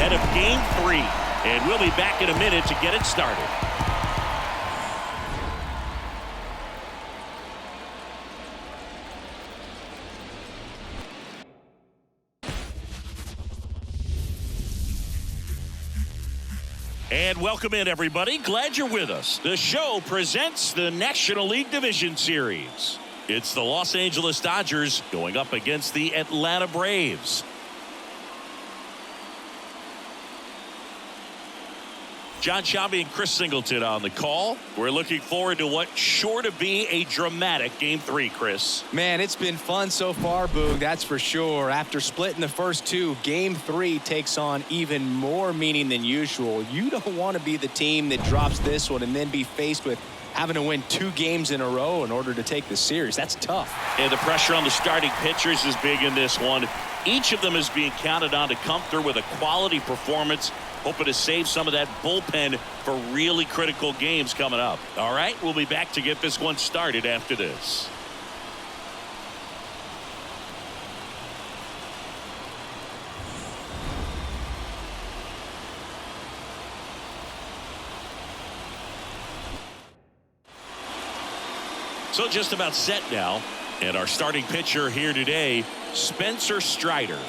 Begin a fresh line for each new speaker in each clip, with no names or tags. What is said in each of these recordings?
ahead of Game 3. And we'll be back in a minute to get it started. And welcome in, everybody. Glad you're with us. The show presents the National League Division Series. It's the Los Angeles Dodgers going up against the Atlanta Braves. John Sciambi and Chris Singleton on the call. We're looking forward to what's sure to be a dramatic Game 3, Chris.
Man, it's been fun so far, Boog, that's for sure. After splitting the first two, Game 3 takes on even more meaning than usual. You don't want to be the team that drops this one and then be faced with having to win 2 games in a row in order to take the series. That's tough.
And the pressure on the starting pitchers is big in this one. Each of them is being counted on to come through with a quality performance, hoping to save some of that bullpen for really critical games coming up. All right, we'll be back to get this one started after this. So just about set now. And our starting pitcher here today, Spencer Strider.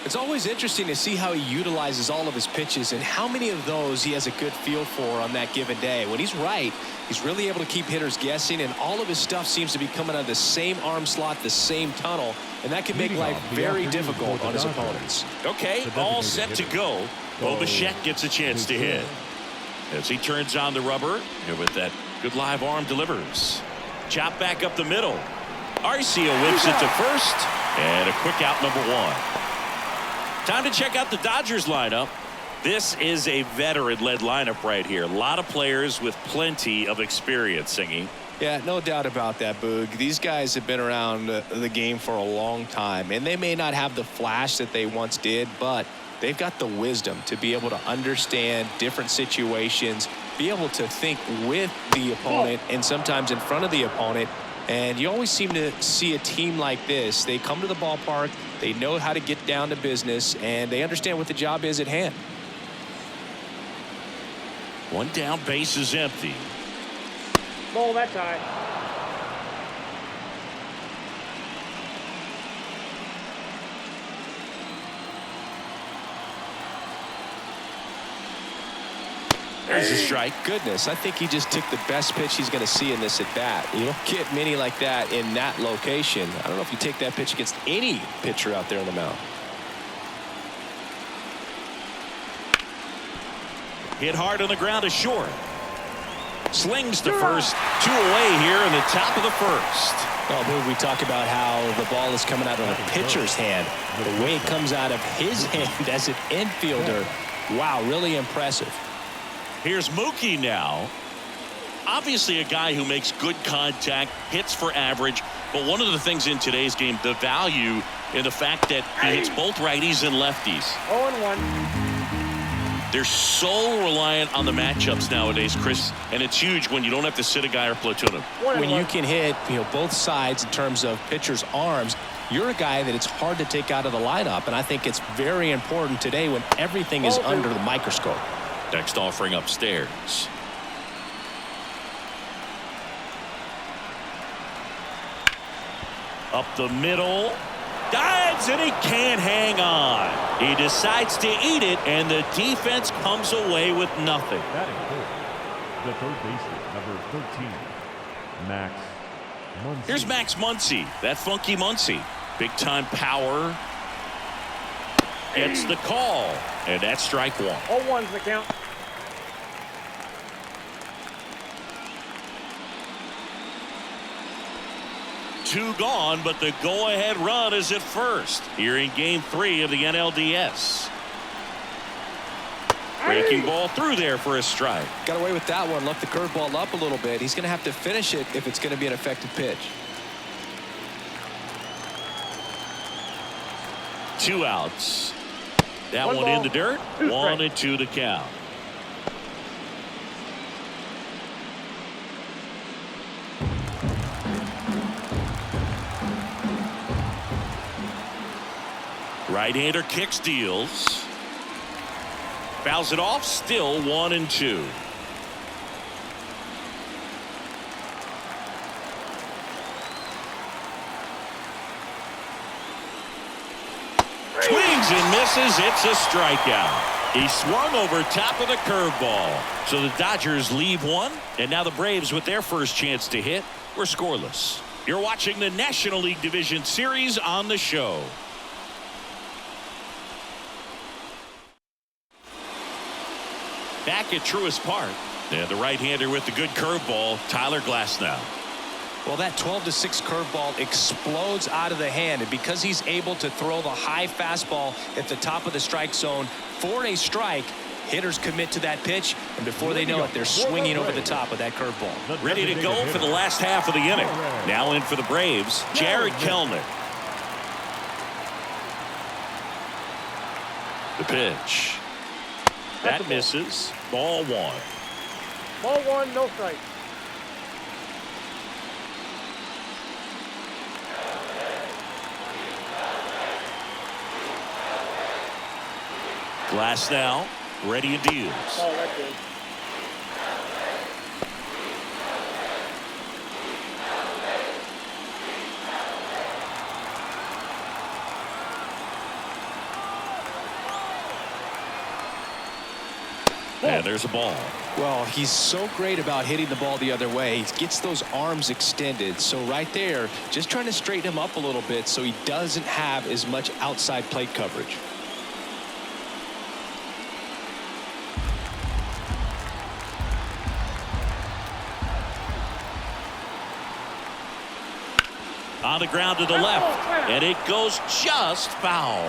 It's always interesting to see how he utilizes all of his pitches and how many of those he has a good feel for on that given day. When he's right, he's really able to keep hitters guessing, and all of his stuff seems to be coming out of the same arm slot, the same tunnel, and that can make life very difficult on his opponents.
Okay, all set to go. Bo Bichette gets a chance to hit. As he turns on the rubber, and with that good live arm delivers. Chop back up the middle. Arcia whips it to first, and a quick out, number 1. Time to check out the Dodgers lineup. This is a veteran-led lineup right here. A lot of players with plenty of experience, Singy.
Yeah, no doubt about that, Boog. These guys have been around the game for a long time, and they may not have the flash that they once did, but they've got the wisdom to be able to understand different situations, be able to think with the opponent and sometimes in front of the opponent. And you always seem to see a team like this. They come to the ballpark, they know how to get down to business, and they understand what the job is at hand.
One down, base is empty.
Ball that time.
There's a strike.
Goodness, I think he just took the best pitch he's going to see in this at bat. You don't get many like that in that location. I don't know if you take that pitch against any pitcher out there on the mound.
Hit hard on the ground is short. Slings to first. 2 away here in the top of the first.
Well, Boog, we talk about how the ball is coming out of a pitcher's hand. The way it comes out of his hand as an infielder. Wow, really impressive.
Here's Mookie now. Obviously a guy who makes good contact, hits for average, but one of the things in today's game, the value in the fact that he hits both righties and lefties.
0-1.
They're so reliant on the matchups nowadays, Chris, and it's huge when you don't have to sit a guy or platoon him.
When you can hit, both sides in terms of pitchers' arms, you're a guy that it's hard to take out of the lineup, and I think it's very important today when everything is under the microscope.
Next offering upstairs. Up the middle. Dives, and he can't hang on. He decides to eat it, and the defense comes away with nothing.
Batting fourth, the third baseman, number 13, Max Muncy.
Here's Max Muncy, that funky Muncy. Big-time power. Gets the call, and that's strike 1.
0-1's the count.
Two gone, but the go-ahead run is at first here in Game 3 of the NLDS. Breaking ball through there for a strike.
Got away with that one. Left the curveball up a little bit. He's going to have to finish it if it's going to be an effective pitch.
2 outs. That one in the dirt. 1-2 the count. Right-hander kicks, deals. Fouls it off. Still 1-2. Swings and misses. It's a strikeout. He swung over top of the curveball. So the Dodgers leave one, and now the Braves, with their first chance to hit, were scoreless. You're watching the National League Division Series on the show. Back at Truist Park, and the right-hander with the good curveball, Tyler Glasnow.
Well, that 12-6 curveball explodes out of the hand, and because he's able to throw the high fastball at the top of the strike zone for a strike, hitters commit to that pitch, and before they know it, they're swinging over the top of that curveball.
Ready to go for the last half of the inning. Now in for the Braves, Jared Kelenic. The pitch. That misses. Ball one.
Ball one, no strike.
Glasnow ready and deals.
Oh, that's good.
And there's a ball.
Well, he's so great about hitting the ball the other way. He gets those arms extended. So right there, just trying to straighten him up a little bit so he doesn't have as much outside plate coverage.
On the ground to the left, and it goes just foul.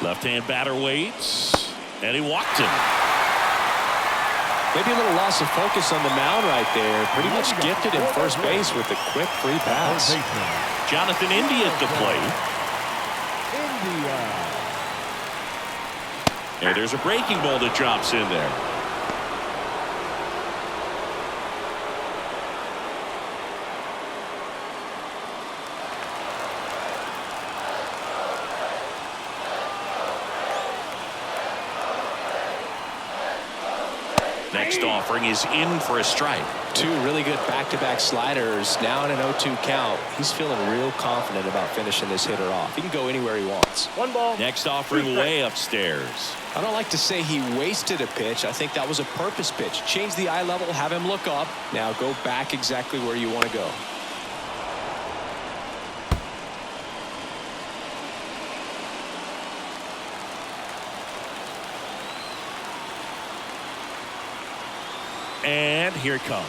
Left-hand batter waits, and he walked him.
Maybe a little loss of focus on the mound right there. Pretty much gifted him first base with a quick free pass.
Jonathan India at the plate. And there's a breaking ball that drops in there. Next offering is in for a strike.
Two really good back-to-back sliders. Now in an 0-2 count. He's feeling real confident about finishing this hitter off. He can go anywhere he wants.
One ball.
Next offering way upstairs.
I don't like to say he wasted a pitch. I think that was a purpose pitch. Change the eye level, have him look up. Now go back exactly where you want to go.
And here it comes.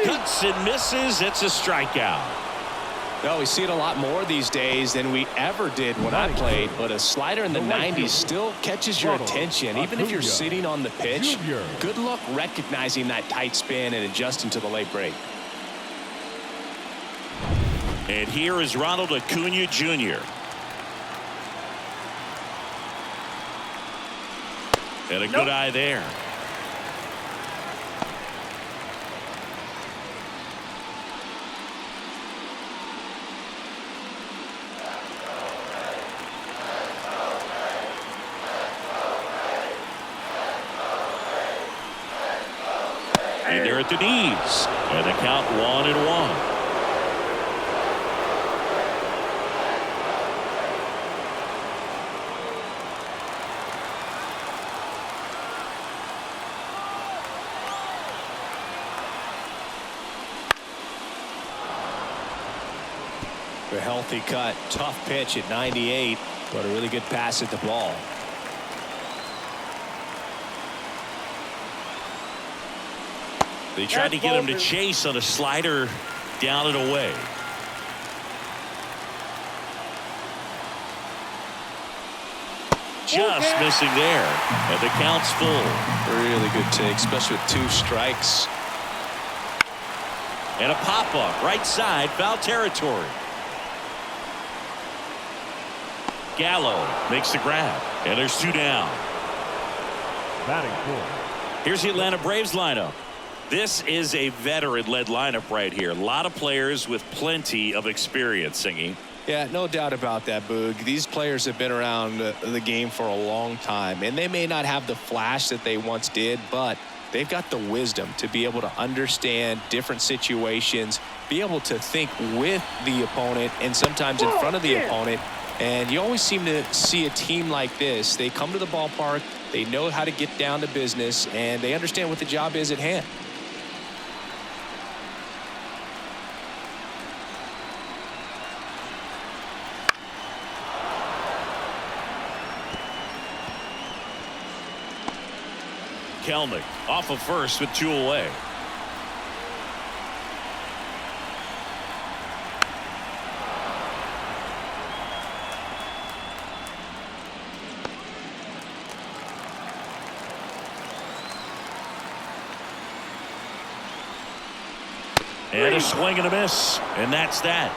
Cuts and misses. It's a strikeout.
Well, we see it a lot more these days than we ever did when I played, but a slider in the 90s still catches your attention. Even if you're sitting on the pitch, good luck recognizing that tight spin and adjusting to the late break.
And here is Ronald Acuna Jr. And a good eye there. And they're at the knees. And the count 1-1.
A healthy cut, tough pitch at 98, but a really good pass at the ball.
They tried to get him to chase on a slider down and away. Just missing there. And the count's full.
Really good take, especially with two strikes.
And a pop-up right side, foul territory. Gallo makes the grab. And there's two down.
Batting fourth.
Here's the Atlanta Braves lineup. This is a veteran-led lineup right here. A lot of players with plenty of experience, Singing.
Yeah, no doubt about that, Boog. These players have been around the game for a long time, and they may not have the flash that they once did, but they've got the wisdom to be able to understand different situations, be able to think with the opponent and sometimes in front of the opponent. And you always seem to see a team like this. They come to the ballpark, they know how to get down to business, and they understand what the job is at hand.
Kelnick off of first with 2 away. And a swing and a miss, and that's that.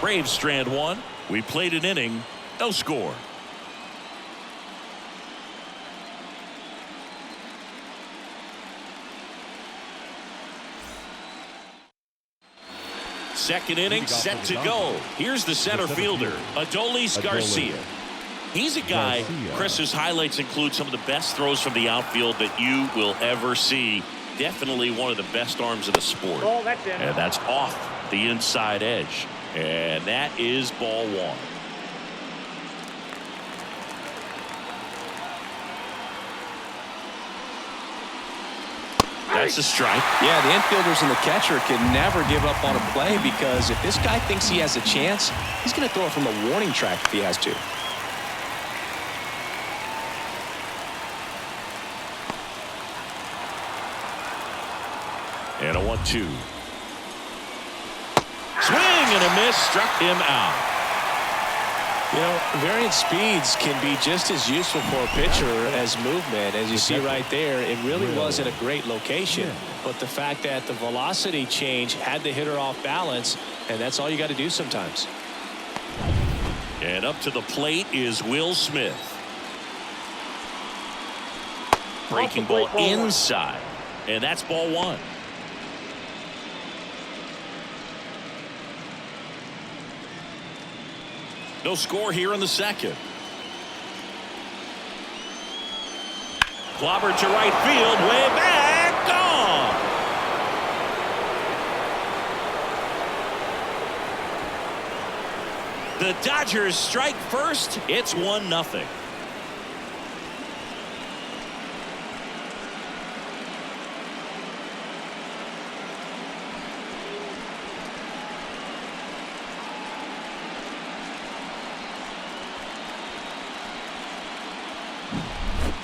Braves strand 1. We played an inning, no score. Second inning set to go. Here's the center fielder, Adolis Garcia. He's a guy, Chris's highlights include some of the best throws from the outfield that you will ever see. Definitely one of the best arms of the sport.
Oh, that's it.
And that's off the inside edge. And that is ball 1. That's a strike.
Yeah, the infielders and the catcher can never give up on a play, because if this guy thinks he has a chance, he's going to throw it from the warning track if he has to.
And a 1-2. Swing and a miss, struck him out.
You know, variant speeds can be just as useful for a pitcher as movement. As you see right there, it really wasn't a great location. But the fact that the velocity change had the hitter off balance, and that's all you got to do sometimes.
And up to the plate is Will Smith. Breaking ball inside. And that's ball 1. No score here in the second. Clobbered to right field, way back, gone. The Dodgers strike first. It's 1-0.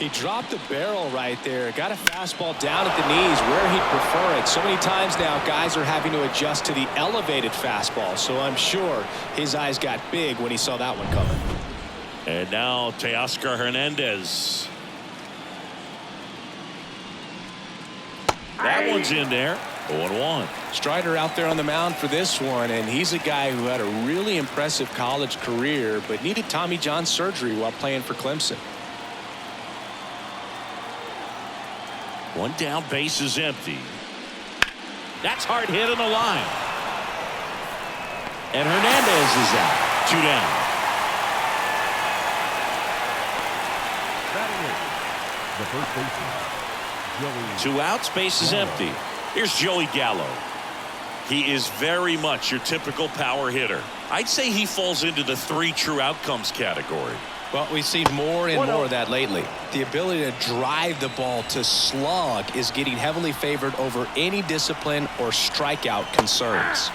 He dropped the barrel right there. Got a fastball down at the knees where he'd prefer it. So many times now guys are having to adjust to the elevated fastball. So I'm sure his eyes got big when he saw that one coming.
And now Teoscar Hernandez. That one's in there. 0-1.
Strider out there on the mound for this one, and he's a guy who had a really impressive college career but needed Tommy John surgery while playing for Clemson.
One down, base is empty. That's hard hit on the line. And Hernandez is out. 2 down.
The first baseman, Joey.
2 outs, base is empty. Here's Joey Gallo. He is very much your typical power hitter. I'd say he falls into the 3 true outcomes category.
Well, we've seen more and more of that lately. The ability to drive the ball to slug is getting heavily favored over any discipline or strikeout concerns.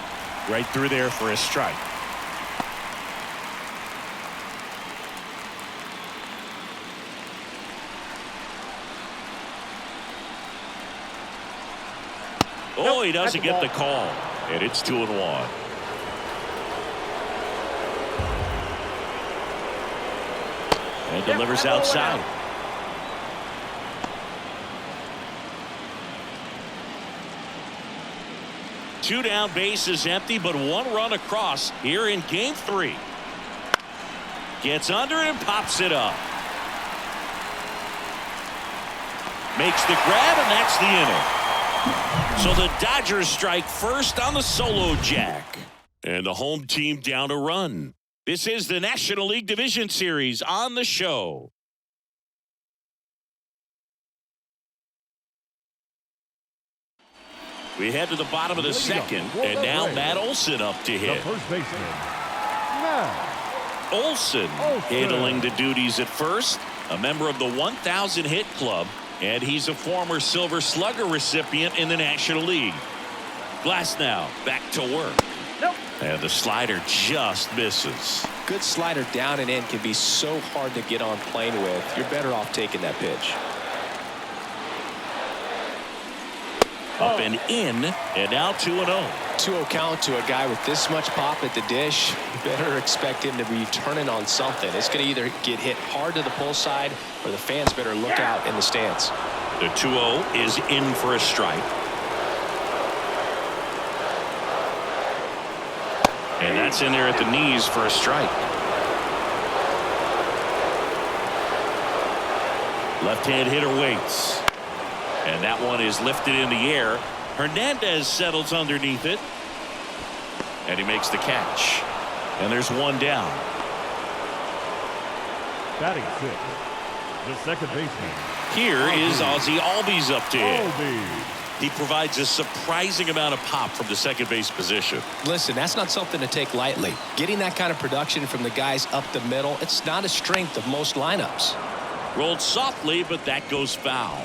Right through there for a strike. Oh, he doesn't get the call. And it's 2-1. And delivers outside. Two down, base is empty, but 1 run across here in game 3. Gets under and pops it up. Makes the grab, and that's the inning. So the Dodgers strike first on the solo jack. And the home team down a run. This is the National League Division Series on the show. We head to the bottom of the second, and now Matt Olson up to hit.
The first baseman, Matt
Olson handling the duties at first, a member of the 1,000 hit club, and he's a former Silver Slugger recipient in the National League. Glasnow back to work.
Nope.
And the slider just misses.
Good slider down and in can be so hard to get on plane with. You're better off taking that pitch.
Up and in, and now 2-0.
2-0 count to a guy with this much pop at the dish. You better expect him to be turning on something. It's going to either get hit hard to the pull side, or the fans better look out in the stands.
The 2-0 is in for a strike. And that's in there at the knees for a strike. Left-hand hitter waits. And that one is lifted in the air. Hernandez settles underneath it. And he makes the catch. And there's one down.
batting fifth, the second baseman.
Here is Ozzie Albies up to hit.
Albies.
He provides a surprising amount of pop from the second base position.
Listen, that's not something to take lightly. Getting that kind of production from the guys up the middle, it's not a strength of most lineups.
Rolled softly, but that goes foul.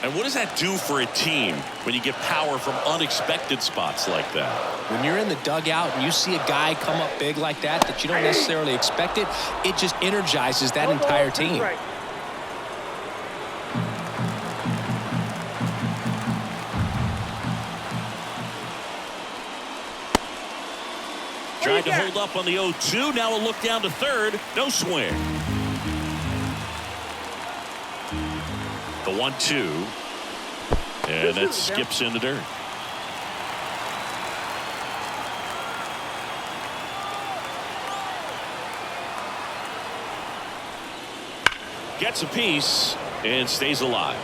And what does that do for a team when you get power from unexpected spots like that?
When you're in the dugout and you see a guy come up big like that you don't necessarily expect it, it just energizes that entire team.
Tried to hold up on the 0-2. Now a look down to third. No swing. The 1-2. And that skips in the dirt. Gets a piece and stays alive.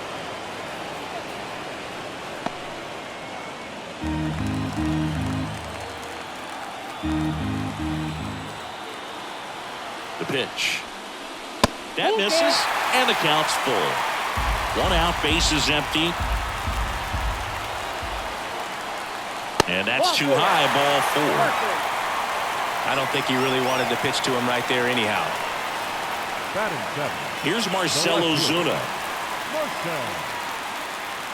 The pitch. That misses, and the count's full. One out, base is empty. And that's too high, ball four.
I don't think he really wanted to pitch to him right there anyhow.
Batting seventh.
Here's Marcell Ozuna.
Marcell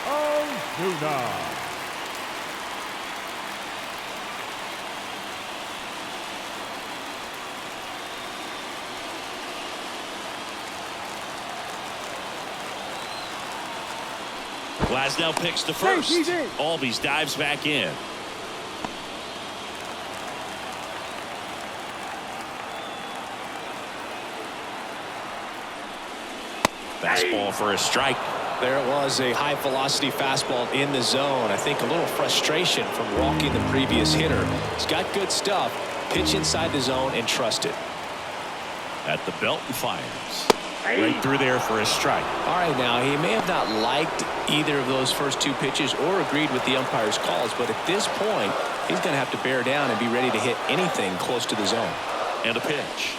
Ozuna.
Glasnow picks the first. Albies dives back in. Fastball for a strike.
There it was, a high velocity fastball in the zone. I think a little frustration from walking the previous hitter. He's got good stuff. Pitch inside the zone and trust it.
At the belt and fires. Right through there for a strike.
All right, now he may have not liked either of those first two pitches or agreed with the umpire's calls, but at this point, he's going to have to bear down and be ready to hit anything close to the zone.
And a pitch.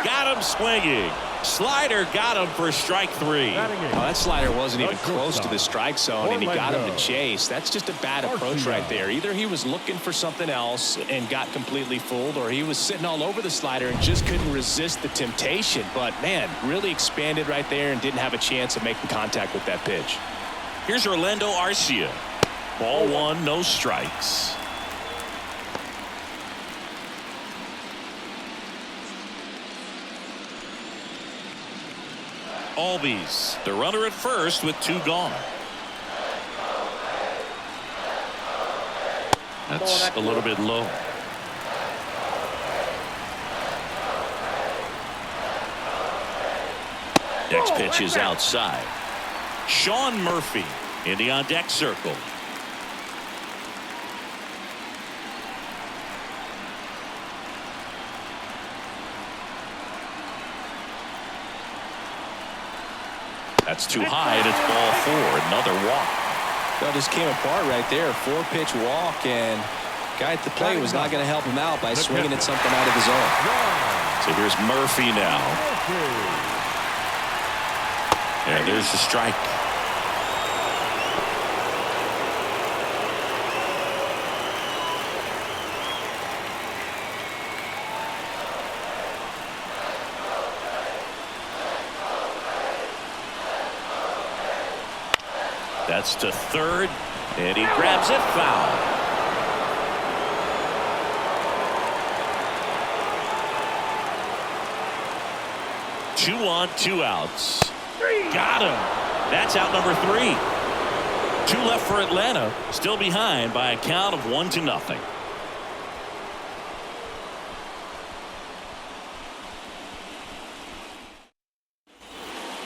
Got him swinging. Slider got him for strike three.
Oh, that slider wasn't even close to the strike zone, and he got him to chase. That's just a bad approach right there. Either he was looking for something else and got completely fooled, or he was sitting all over the slider and just couldn't resist the temptation. But, man, really expanded right there and didn't have a chance of making contact with that pitch.
Here's Orlando Arcia. Ball one, no strikes. Albies, the runner at first with two gone. That's a little bit low. Next pitch is outside. Sean Murphy in the on-deck circle. That's too high, and it's ball 4. Another walk.
Well, just came apart right there. 4-pitch walk, and guy at the plate was not going to help him out by swinging at something out of the zone.
So here's Murphy now. And there's the strike. That's to third, and he grabs it foul. Two on, 2 outs. Got him. That's out number 3. 2 left for Atlanta, still behind by a count of 1-0.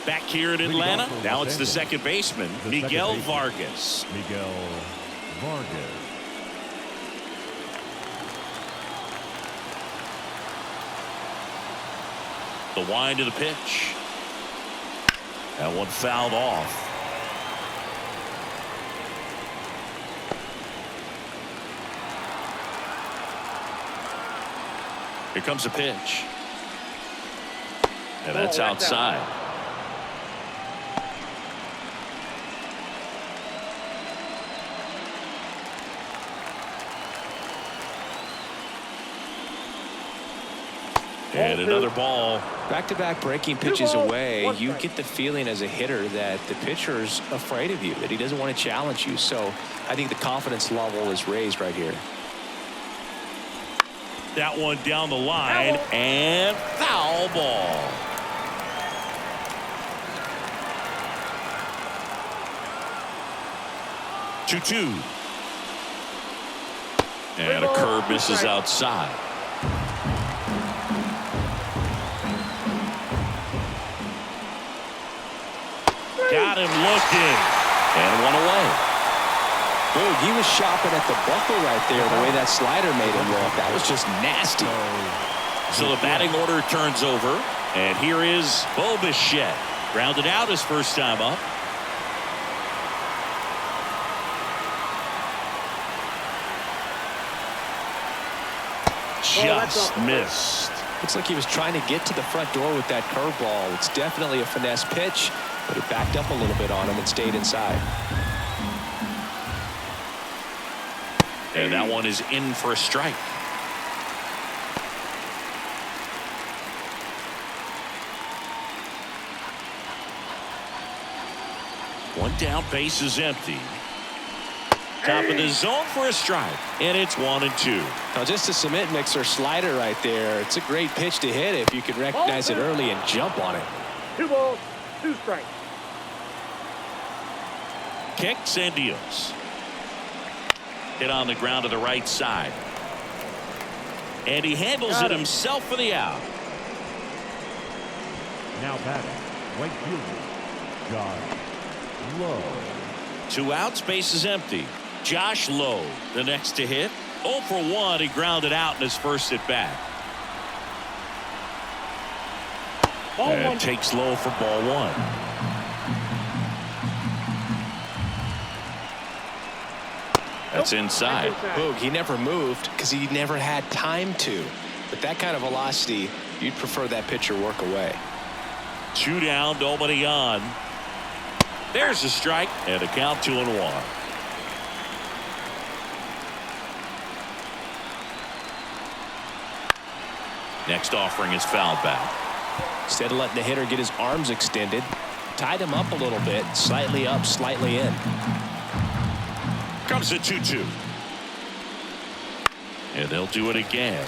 Back here in Atlanta, now it's the second baseman, Miguel Vargas.
Miguel Vargas.
The wind of the pitch. That one fouled off. Here comes the pitch. And that's outside. And another ball.
Back-to-back breaking pitches away, you get the feeling as a hitter that the pitcher's afraid of you, that he doesn't want to challenge you. So I think the confidence level is raised right here.
That one down the line, and foul ball. Two. And a curve misses outside. Got him looking, and one away.
Dude, he was shopping at the buckle right there, the way that slider made him look. That was just nasty.
So the batting order turns over, and here is Bo Bichette. Grounded out his first time up. Just missed.
Looks like he was trying to get to the front door with that curveball. It's definitely a finesse pitch, but it backed up a little bit on him and stayed inside.
And that one is in for a strike. One down, base is empty. Top of the zone for a strike, and it's 1-2.
Now just a cement mixer slider right there. It's a great pitch to hit if you can recognize it early and jump on it.
2 balls, 2 strikes.
Kicks and deals. Hit on the ground to the right side. And he handles it himself for the out.
Now batting, right fielder, Josh Lowe.
2 outs, base is empty. Josh Lowe, the next to hit. 0 for 1, he grounded out in his first at bat. And takes Lowe for ball 1. That's inside.
Boog, he never moved because he never had time to. But that kind of velocity, you'd prefer that pitcher work away.
2 down, nobody on. There's a strike, and a count 2-1. Next offering is fouled back.
Instead of letting the hitter get his arms extended, tied him up a little bit, slightly up, slightly in.
Comes the 2-2. And they'll do it again.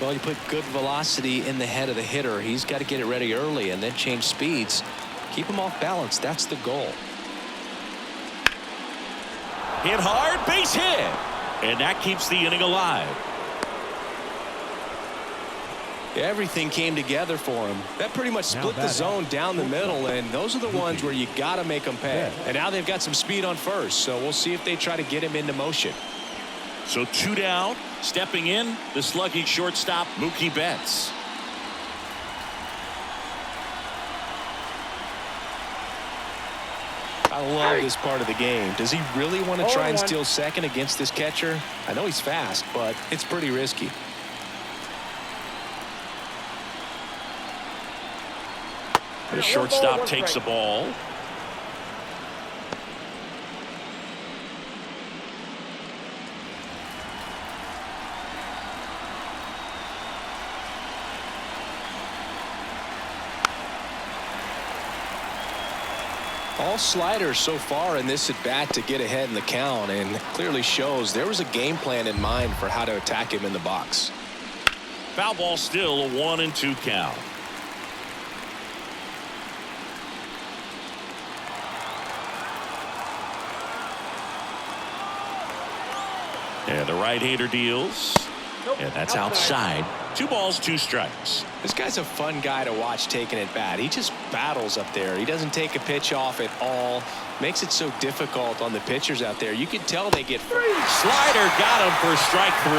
Well, you put good velocity in the head of the hitter. He's got to get it ready early and then change speeds. Keep him off balance. That's the goal.
Hit hard, base hit. And that keeps the inning alive.
Everything came together for him. That pretty much split the zone down the middle, and those are the ones where you got to make them pay. And now they've got some speed on first, so we'll see if they try to get him into motion.
So 2 down, stepping in, the slugging shortstop, Mookie Betts.
I love this part of the game. Does he really want to try and steal second against this catcher? I know he's fast, but it's pretty risky.
The shortstop takes the ball.
All sliders so far in this at bat to get ahead in the count, and clearly shows there was a game plan in mind for how to attack him in the box.
Foul ball, still a 1-2 count. And the right-hander deals. And that's outside. 2 balls, 2 strikes.
This guy's a fun guy to watch taking at bat. He just battles up there. He doesn't take a pitch off at all. Makes it so difficult on the pitchers out there. You can tell they get free.
Slider got him for strike 3.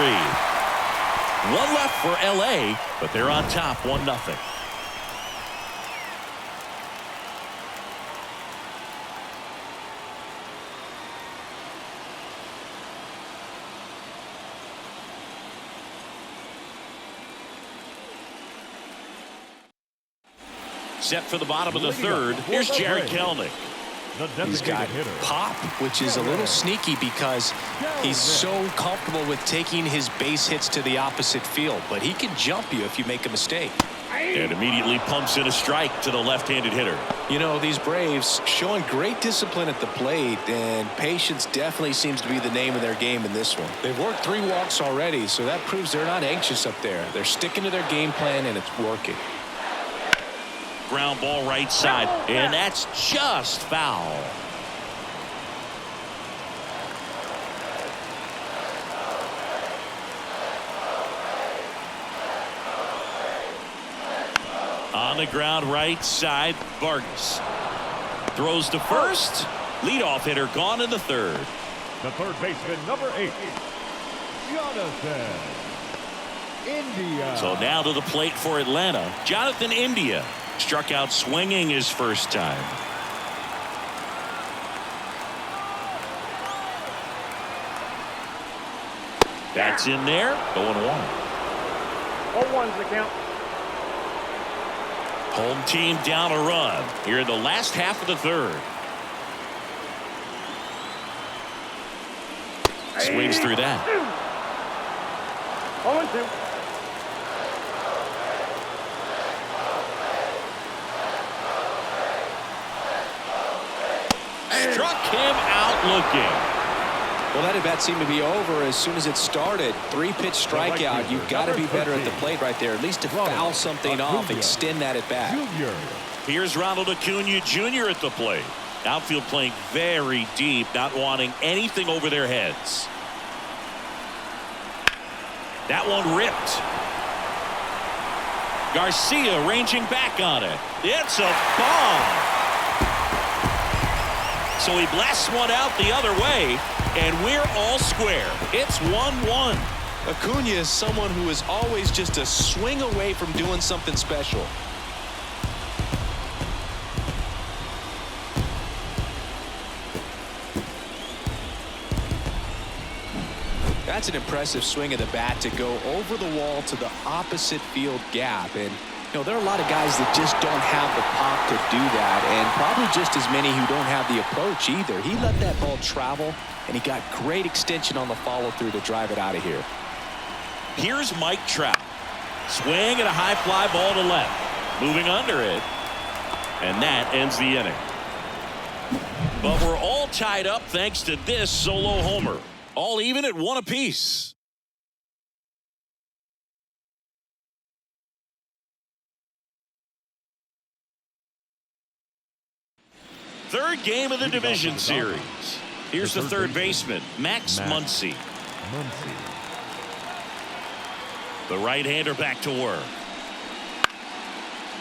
1 left for LA, but they're on top 1-0. Set for the bottom of the third. Here's Jared Kelnick.
He's got pop, which is a little sneaky because he's so comfortable with taking his base hits to the opposite field, but he can jump you if you make a mistake.
And immediately pumps in a strike to the left-handed hitter.
You know, these Braves showing great discipline at the plate, and patience definitely seems to be the name of their game in this one. They've worked 3 walks already, so that proves they're not anxious up there. They're sticking to their game plan, and it's working.
Ground ball right side, and that's just foul. On the ground right side, Vargas throws to first. Leadoff hitter gone in the third.
The third baseman, number 8, Jonathan India.
So now to the plate for Atlanta, Jonathan India. Struck out swinging his first time. That's in there. 0-1.
0-1's the count.
Home team down a run here in the last half of the third. Swings through that.
0-2.
Struck him out looking.
Well, that at bat seemed to be over as soon as it started. 3-pitch strikeout. You've got to be better at the plate right there, at least to foul something off, extend that at bat.
Here's Ronald Acuna Jr. at the plate. Outfield playing very deep, not wanting anything over their heads. That one ripped. Garcia ranging back on it. It's a bomb. So he blasts one out the other way, and we're all square. It's 1-1.
Acuna is someone who is always just a swing away from doing something special. That's an impressive swing of the bat to go over the wall to the opposite field gap. And you know, there are a lot of guys that just don't have the pop to do that, and probably just as many who don't have the approach either. He let that ball travel, and he got great extension on the follow-through to drive it out of here.
Here's Mike Trout. Swing and a high fly ball to left. Moving under it. And that ends the inning. But we're all tied up thanks to this solo homer. All even at 1 apiece. Third game of the division series. Here's the third baseman, Max Muncy. The right-hander back to work.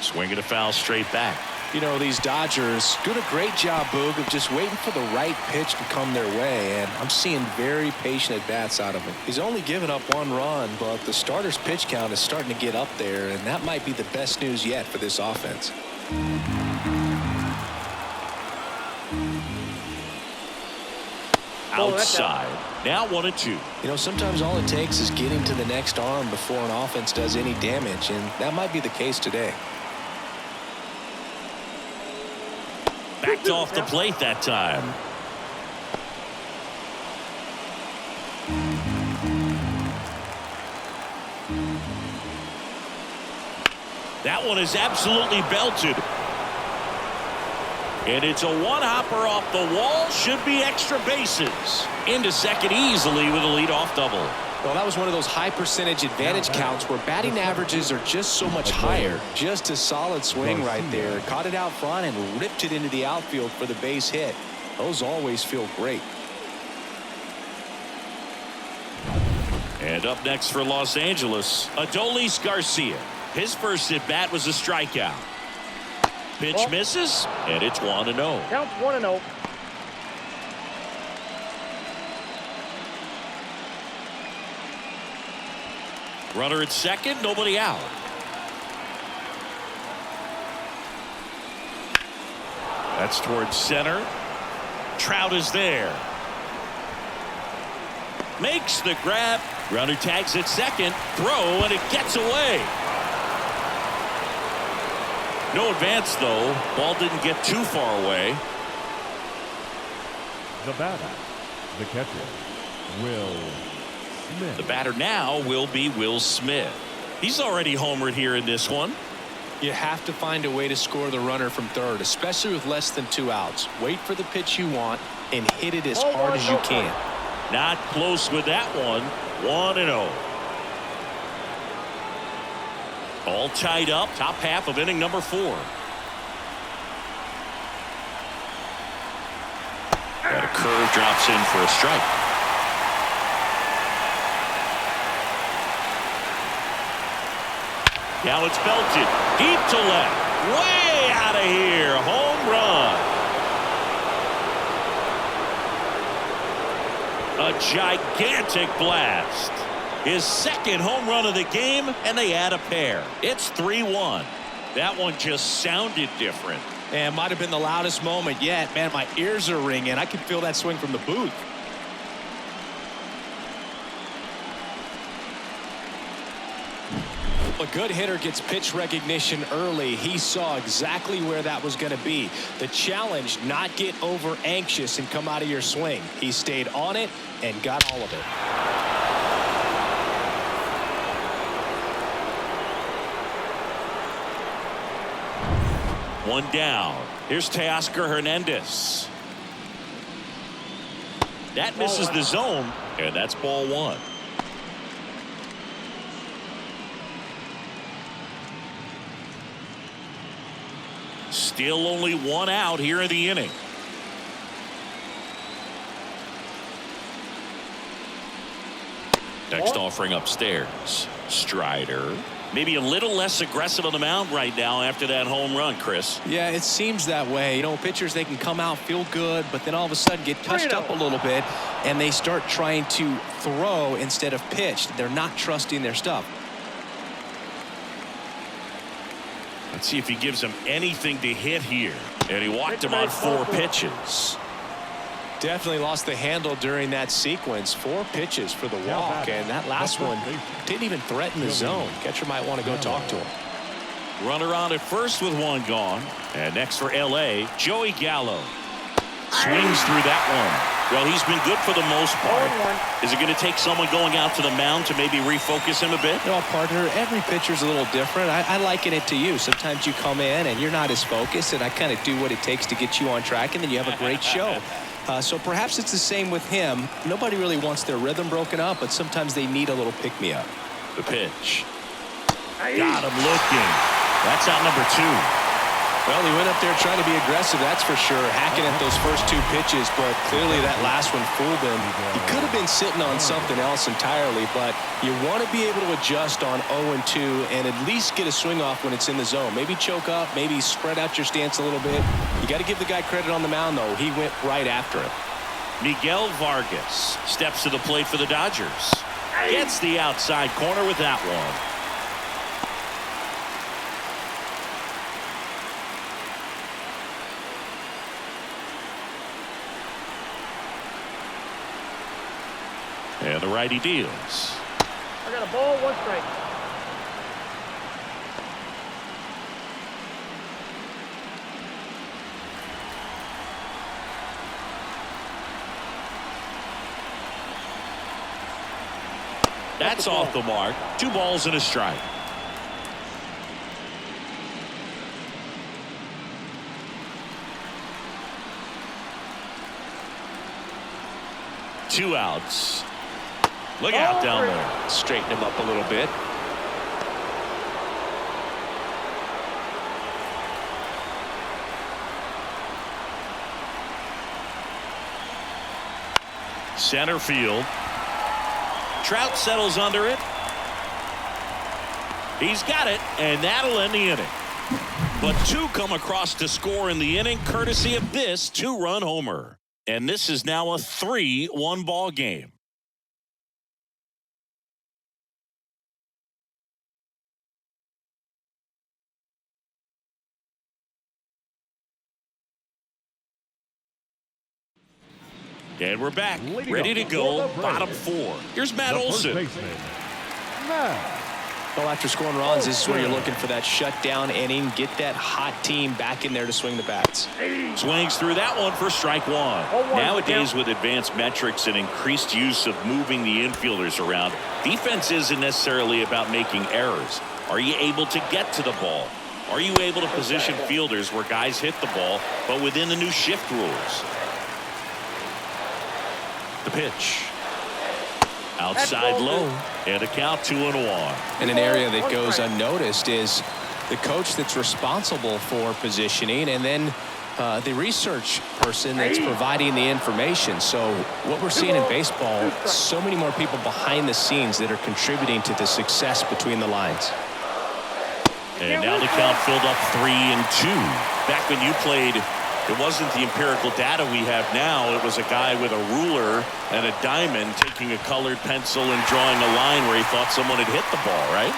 Swinging a foul straight back.
You know, these Dodgers doing a great job, Boog, of just waiting for the right pitch to come their way, and I'm seeing very patient at-bats out of him. He's only given up 1 run, but the starter's pitch count is starting to get up there, and that might be the best news yet for this offense.
outside. Now 1-2.
You know, sometimes all it takes is getting to the next arm before an offense does any damage, and that might be the case today.
Backed off the plate that time. That one is absolutely belted. And it's a one-hopper off the wall. Should be extra bases. Into second easily with a leadoff double.
Well, that was one of those high percentage advantage counts where batting averages are just so much higher. Just a solid swing right there. Caught it out front and ripped it into the outfield for the base hit. Those always feel great.
And up next for Los Angeles, Adolis Garcia. His first at bat was a strikeout. Pitch misses, and it's 1-0.
Counts 1-0.
Runner at second, nobody out. That's towards center. Trout is there. Makes the grab. Runner tags at second. Throw, and it gets away. No advance, though. Ball didn't get too far away.
The batter, the catcher, Will Smith.
The batter now will be Will Smith. He's already homered here in this one.
You have to find a way to score the runner from third, especially with less than 2 outs. Wait for the pitch you want and hit it as hard as you can.
Not close with that one. 1-0. All tied up. Top half of inning number 4. And a curve drops in for a strike. Now it's belted. Deep to left. Way out of here. Home run. A gigantic blast. His second home run of the game, and they add a pair. It's 3-1. That one just sounded different.
And might have been the loudest moment yet. Man, my ears are ringing. I can feel that swing from the booth. A good hitter gets pitch recognition early. He saw exactly where that was going to be. The challenge, not get over anxious and come out of your swing. He stayed on it and got all of it.
One down. Here's Teoscar Hernandez. That misses the zone, and that's ball 1. Still only 1 out here in the inning. Next offering upstairs. Strider. Maybe a little less aggressive on the mound right now after that home run, Chris.
Yeah, it seems that way. You know, pitchers, they can come out, feel good, but then all of a sudden get touched up a little bit, and they start trying to throw instead of pitch. They're not trusting their stuff.
Let's see if he gives him anything to hit here. And he walked him on 4 pitches.
Definitely lost the handle during that sequence. 4 pitches for the walk, and that last one didn't even threaten the zone. Catcher might want to go talk to him.
Runner on at first with 1 gone. And next for L.A., Joey Gallo. Swings through that one. Well, he's been good for the most part. Is it going to take someone going out to the mound to maybe refocus him a bit?
You know, partner, every pitcher's a little different. I liken it to you. Sometimes you come in and you're not as focused, and I kind of do what it takes to get you on track, and then you have a great show. So perhaps it's the same with him. Nobody really wants their rhythm broken up, but sometimes they need a little pick-me-up.
The pitch. Got him looking. That's out number 2.
Well, he went up there trying to be aggressive, that's for sure, hacking at those first 2 pitches, but clearly that last one fooled him. He could have been sitting on something else entirely, but you want to be able to adjust on 0-2 and at least get a swing off when it's in the zone. Maybe choke up, maybe spread out your stance a little bit. You got to give the guy credit on the mound, though. He went right after him.
Miguel Vargas steps to the plate for the Dodgers. Gets the outside corner with that one. And the righty deals.
I got a ball, 1 strike.
That's off the mark. 2 balls and a strike. Two outs. Look out down there.
Straighten him up a little bit.
Center field. Trout settles under it. He's got it, and that'll end the inning. But 2 come across to score in the inning, courtesy of this 2-run homer. And this is now a 3-1 ball game. And we're back, ready to go, bottom 4. Here's Matt Olson.
Well, after scoring runs, this is where you're looking for that shutdown inning. Get that hot team back in there to swing the bats.
Swings through that one for strike 1. Nowadays, with advanced metrics and increased use of moving the infielders around, defense isn't necessarily about making errors. Are you able to get to the ball? Are you able to position fielders where guys hit the ball, but within the new shift rules? The pitch. Outside low, and a count 2-1.
And an area that goes unnoticed is the coach that's responsible for positioning, and then the research person that's providing the information. So what we're seeing in baseball, so many more people behind the scenes that are contributing to the success between the lines.
And now the count filled up 3-2. Back when you played, it wasn't the empirical data we have now. It was a guy with a ruler and a diamond taking a colored pencil and drawing a line where he thought someone had hit the ball, right?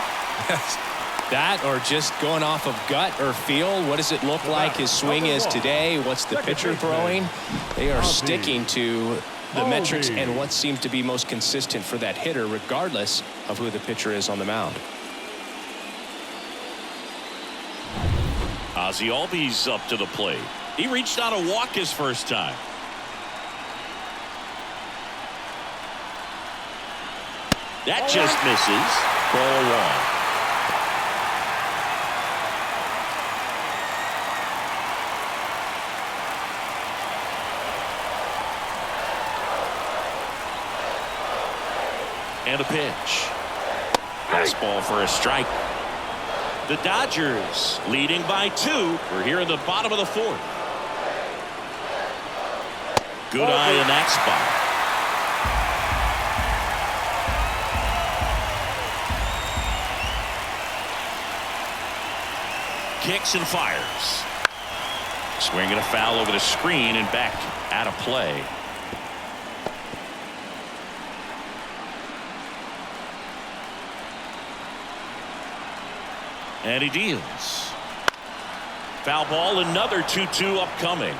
That, or just going off of gut or feel. What does it look like his swing is today? What's the pitcher throwing? They are sticking to the metrics and what seems to be most consistent for that hitter, regardless of who the pitcher is on the mound.
Ozzie Albies up to the plate. He reached on a walk his first time. That just misses. Ball 1. And a pitch. Fastball for a strike. The Dodgers leading by 2. We're here in the bottom of the 4th. Good eye in that spot. Kicks and fires. Swinging a foul over the screen and back out of play. And he deals. Foul ball, another 2-2 upcoming.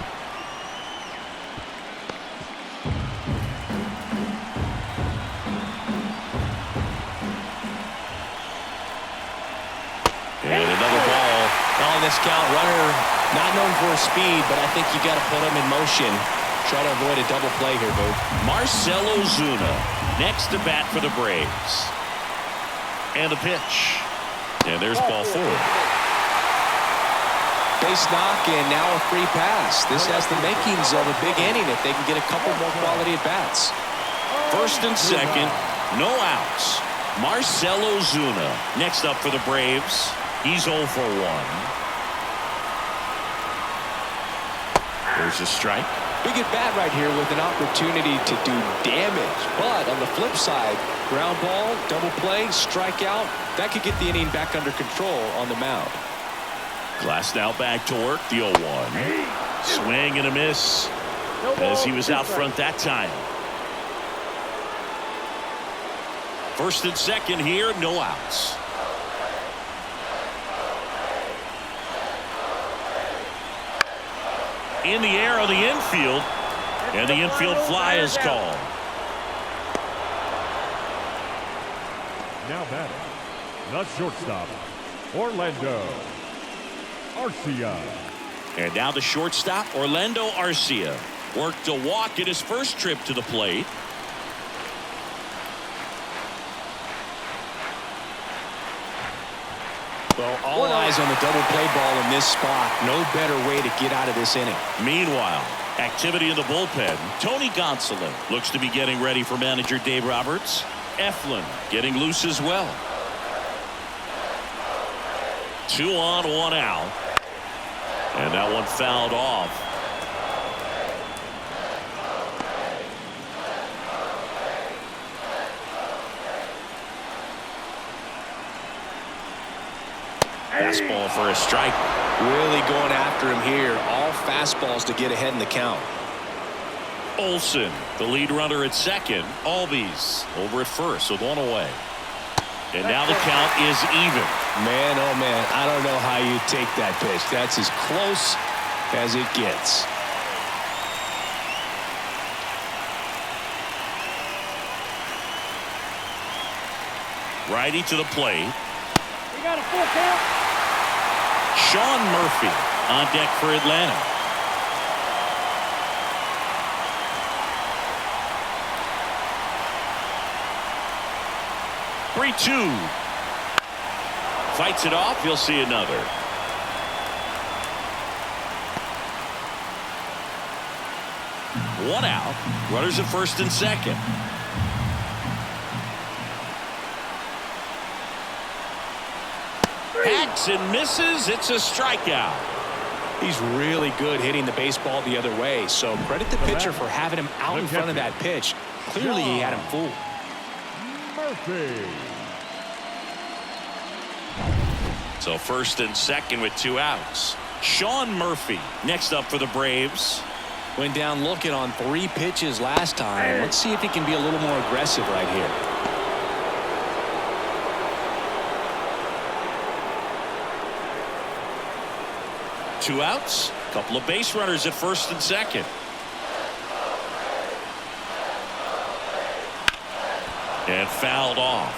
And another ball.
On this count, runner not known for his speed, but I think you got to put him in motion. Try to avoid a double play here, Boo.
Marcell Ozuna next to bat for the Braves. And the pitch. And there's ball 4.
Base knock, and now a free pass. This has the makings of a big inning if they can get a couple more quality at bats.
First and second, no outs. Marcell Ozuna next up for the Braves. He's 0 for 1. There's a strike.
Big at bat right here with an opportunity to do damage. But on the flip side, ground ball, double play, strikeout, that could get the inning back under control on the mound.
Glass now back to work, the 0-1. Swing and a miss as he was out front that time. First and second here, no outs. In the air on the infield, and the infield fly is called.
Now batting, the shortstop, Orlando Arcia.
And now the shortstop, Orlando Arcia, worked a walk in his first trip to the plate.
Well, all eyes on the double play ball in this spot. No better way to get out of this inning.
Meanwhile, activity in the bullpen. Tony Gonsolin looks to be getting ready for manager Dave Roberts. Eflin getting loose as well. 2 on, 1 out. And that one fouled off. Fastball for a strike.
Really going after him here. All fastballs to get ahead in the count.
Olson, the lead runner at second. Albies over at first with 1 away. And now the count is even.
Man, oh man, I don't know how you take that pitch. That's as close as it gets.
Righty to the plate.
We got a full count.
Sean Murphy on deck for Atlanta. Three-two. Fights it off. He'll see another. One out. Runners at first and second. Hacks and misses. It's a strikeout.
He's really good hitting the baseball the other way. So credit the pitcher for having him out in front of that pitch. Clearly he had him fooled.
Murphy.
So first and second with 2 outs. Sean Murphy next up for the Braves.
Went down looking on 3 pitches last time. Let's see if he can be a little more aggressive right here.
Two outs. Couple of base runners at first and second. And fouled off.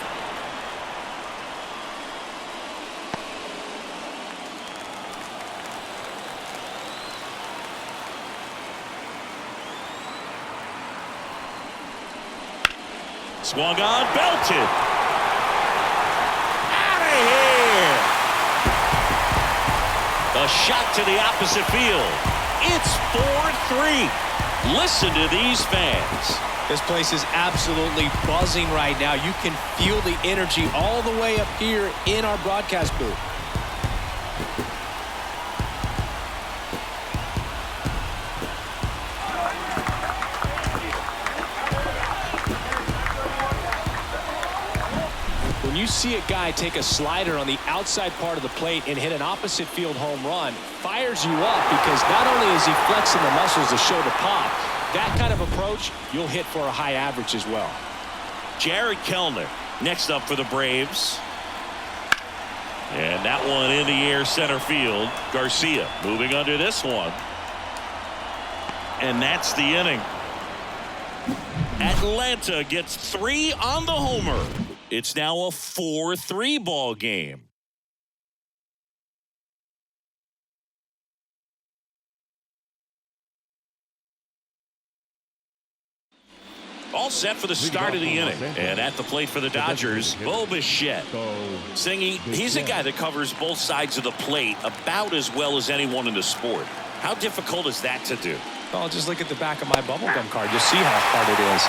Swung on, belted. Out of here. A shot to the opposite field. It's 4-3. Listen to these fans.
This place is absolutely buzzing right now. You can feel the energy all the way up here in our broadcast booth. When you see a guy take a slider on the outside part of the plate and hit an opposite field home run, fires you up because not only is he flexing the muscles to show the pop, that kind of approach, you'll hit for a high average as well.
Jared Kellner next up for the Braves. And that one in the air center field. Garcia moving under this one. And that's the inning. Atlanta gets 3 on the homer. It's now a 4-3 ball game. All set for the start of the inning. And at the plate for the Dodgers, Bo Bichette. Singy, he's a guy that covers both sides of the plate about as well as anyone in the sport. How difficult is that to do?
Well, just look at the back of my bubblegum card. You'll see how hard it is.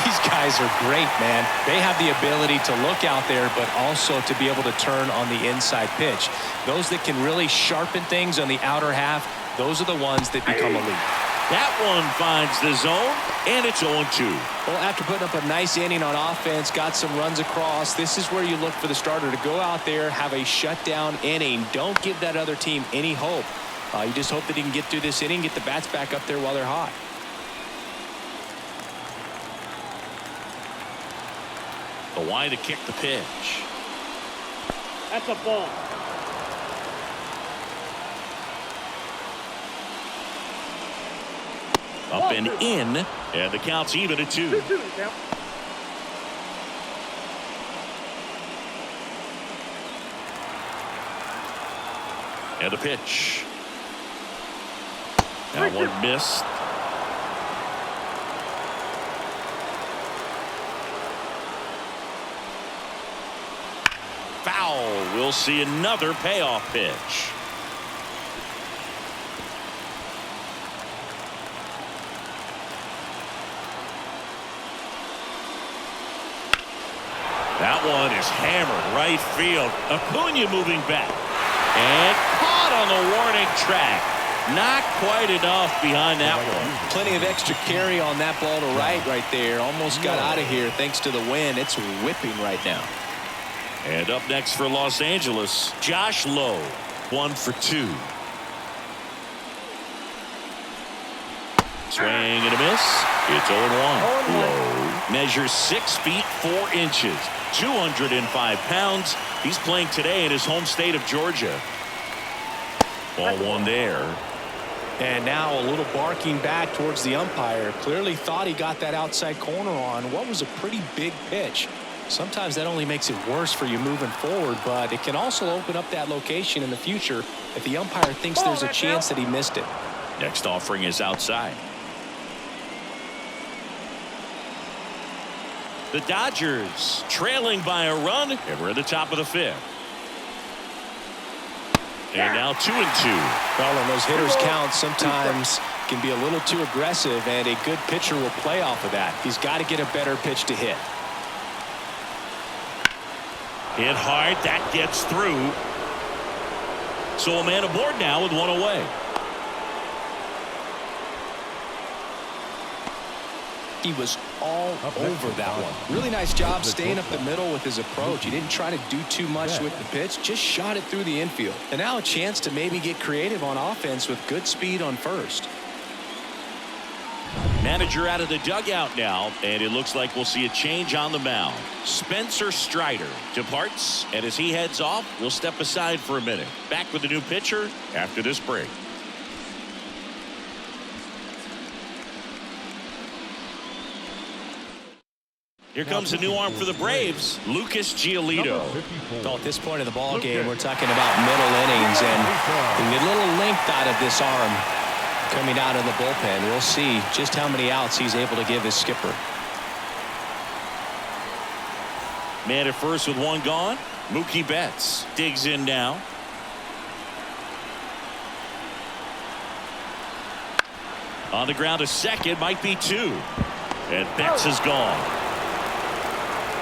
These guys are great, man. They have the ability to look out there, but also to be able to turn on the inside pitch. Those that can really sharpen things on the outer half, those are the ones that become elite.
That one finds the zone, and it's 0-2.
Well, after putting up a nice inning on offense, got some runs across, this is where you look for the starter to go out there, have a shutdown inning. Don't give that other team any hope. You just hope that he can get through this inning, get the bats back up there while they're hot.
The wide to kick the pitch.
That's a ball.
Up and in, and the count's even at 2.
2-2 count.
And the pitch. That one missed. Foul. We'll see another payoff pitch. That one is hammered right field. Acuna moving back. And caught on the warning track. Not quite enough behind that one.
Plenty of extra carry on that ball to right there. Almost got out of here thanks to the wind. It's whipping right now.
And up next for Los Angeles, Josh Lowe. 1 for 2. Swing and a miss. It's 0-1. Lowe measures 6 feet 4 inches, 205 pounds. He's playing today in his home state of Georgia. Ball one there.
And now a little barking back towards the umpire. Clearly thought he got that outside corner on what was a pretty big pitch. Sometimes that only makes it worse for you moving forward, but it can also open up that location in the future if the umpire thinks there's a chance that he missed it.
Next offering is outside. The Dodgers trailing by a run, and we're at the top of the 5th. And now 2-2.
Well, and those hitters count sometimes can be a little too aggressive, and a good pitcher will play off of that. He's got to get a better pitch to hit.
Hit hard. That gets through. So a man aboard now with 1 away.
He was all over that one. Really nice job staying up the middle with his approach. He didn't try to do too much with the pitch, just shot it through the infield. And now a chance to maybe get creative on offense with good speed on first.
Manager out of the dugout now, and it looks like we'll see a change on the mound. Spencer Strider departs, and as he heads off, we'll step aside for a minute. Back with the new pitcher after this break. Here comes a new arm for the Braves, Lucas Giolito.
Well, at this point of the ball game, we're talking about middle innings, and we get a little length out of this arm coming out of the bullpen. We'll see just how many outs he's able to give his skipper.
Man at first with 1 gone. Mookie Betts digs in now. On the ground to second, might be 2. And Betts is gone.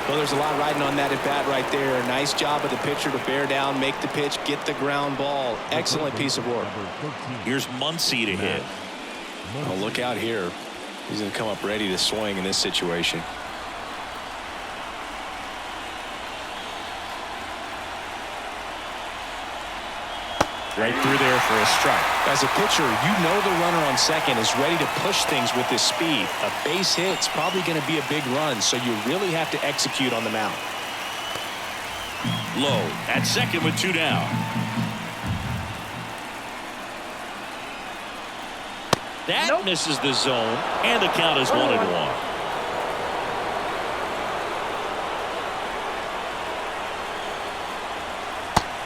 Well, there's a lot riding on that at bat right there. Nice job of the pitcher to bear down, make the pitch, get the ground ball. Excellent piece of work.
Here's Muncy to hit.
Oh, look out here. He's going to come up ready to swing in this situation.
Right through there for a strike.
As a pitcher, you know the runner on second is ready to push things with his speed. A base hit's probably going to be a big run, so you really have to execute on the mound.
Low at second with 2 down. That misses the zone, and the count is 1-1.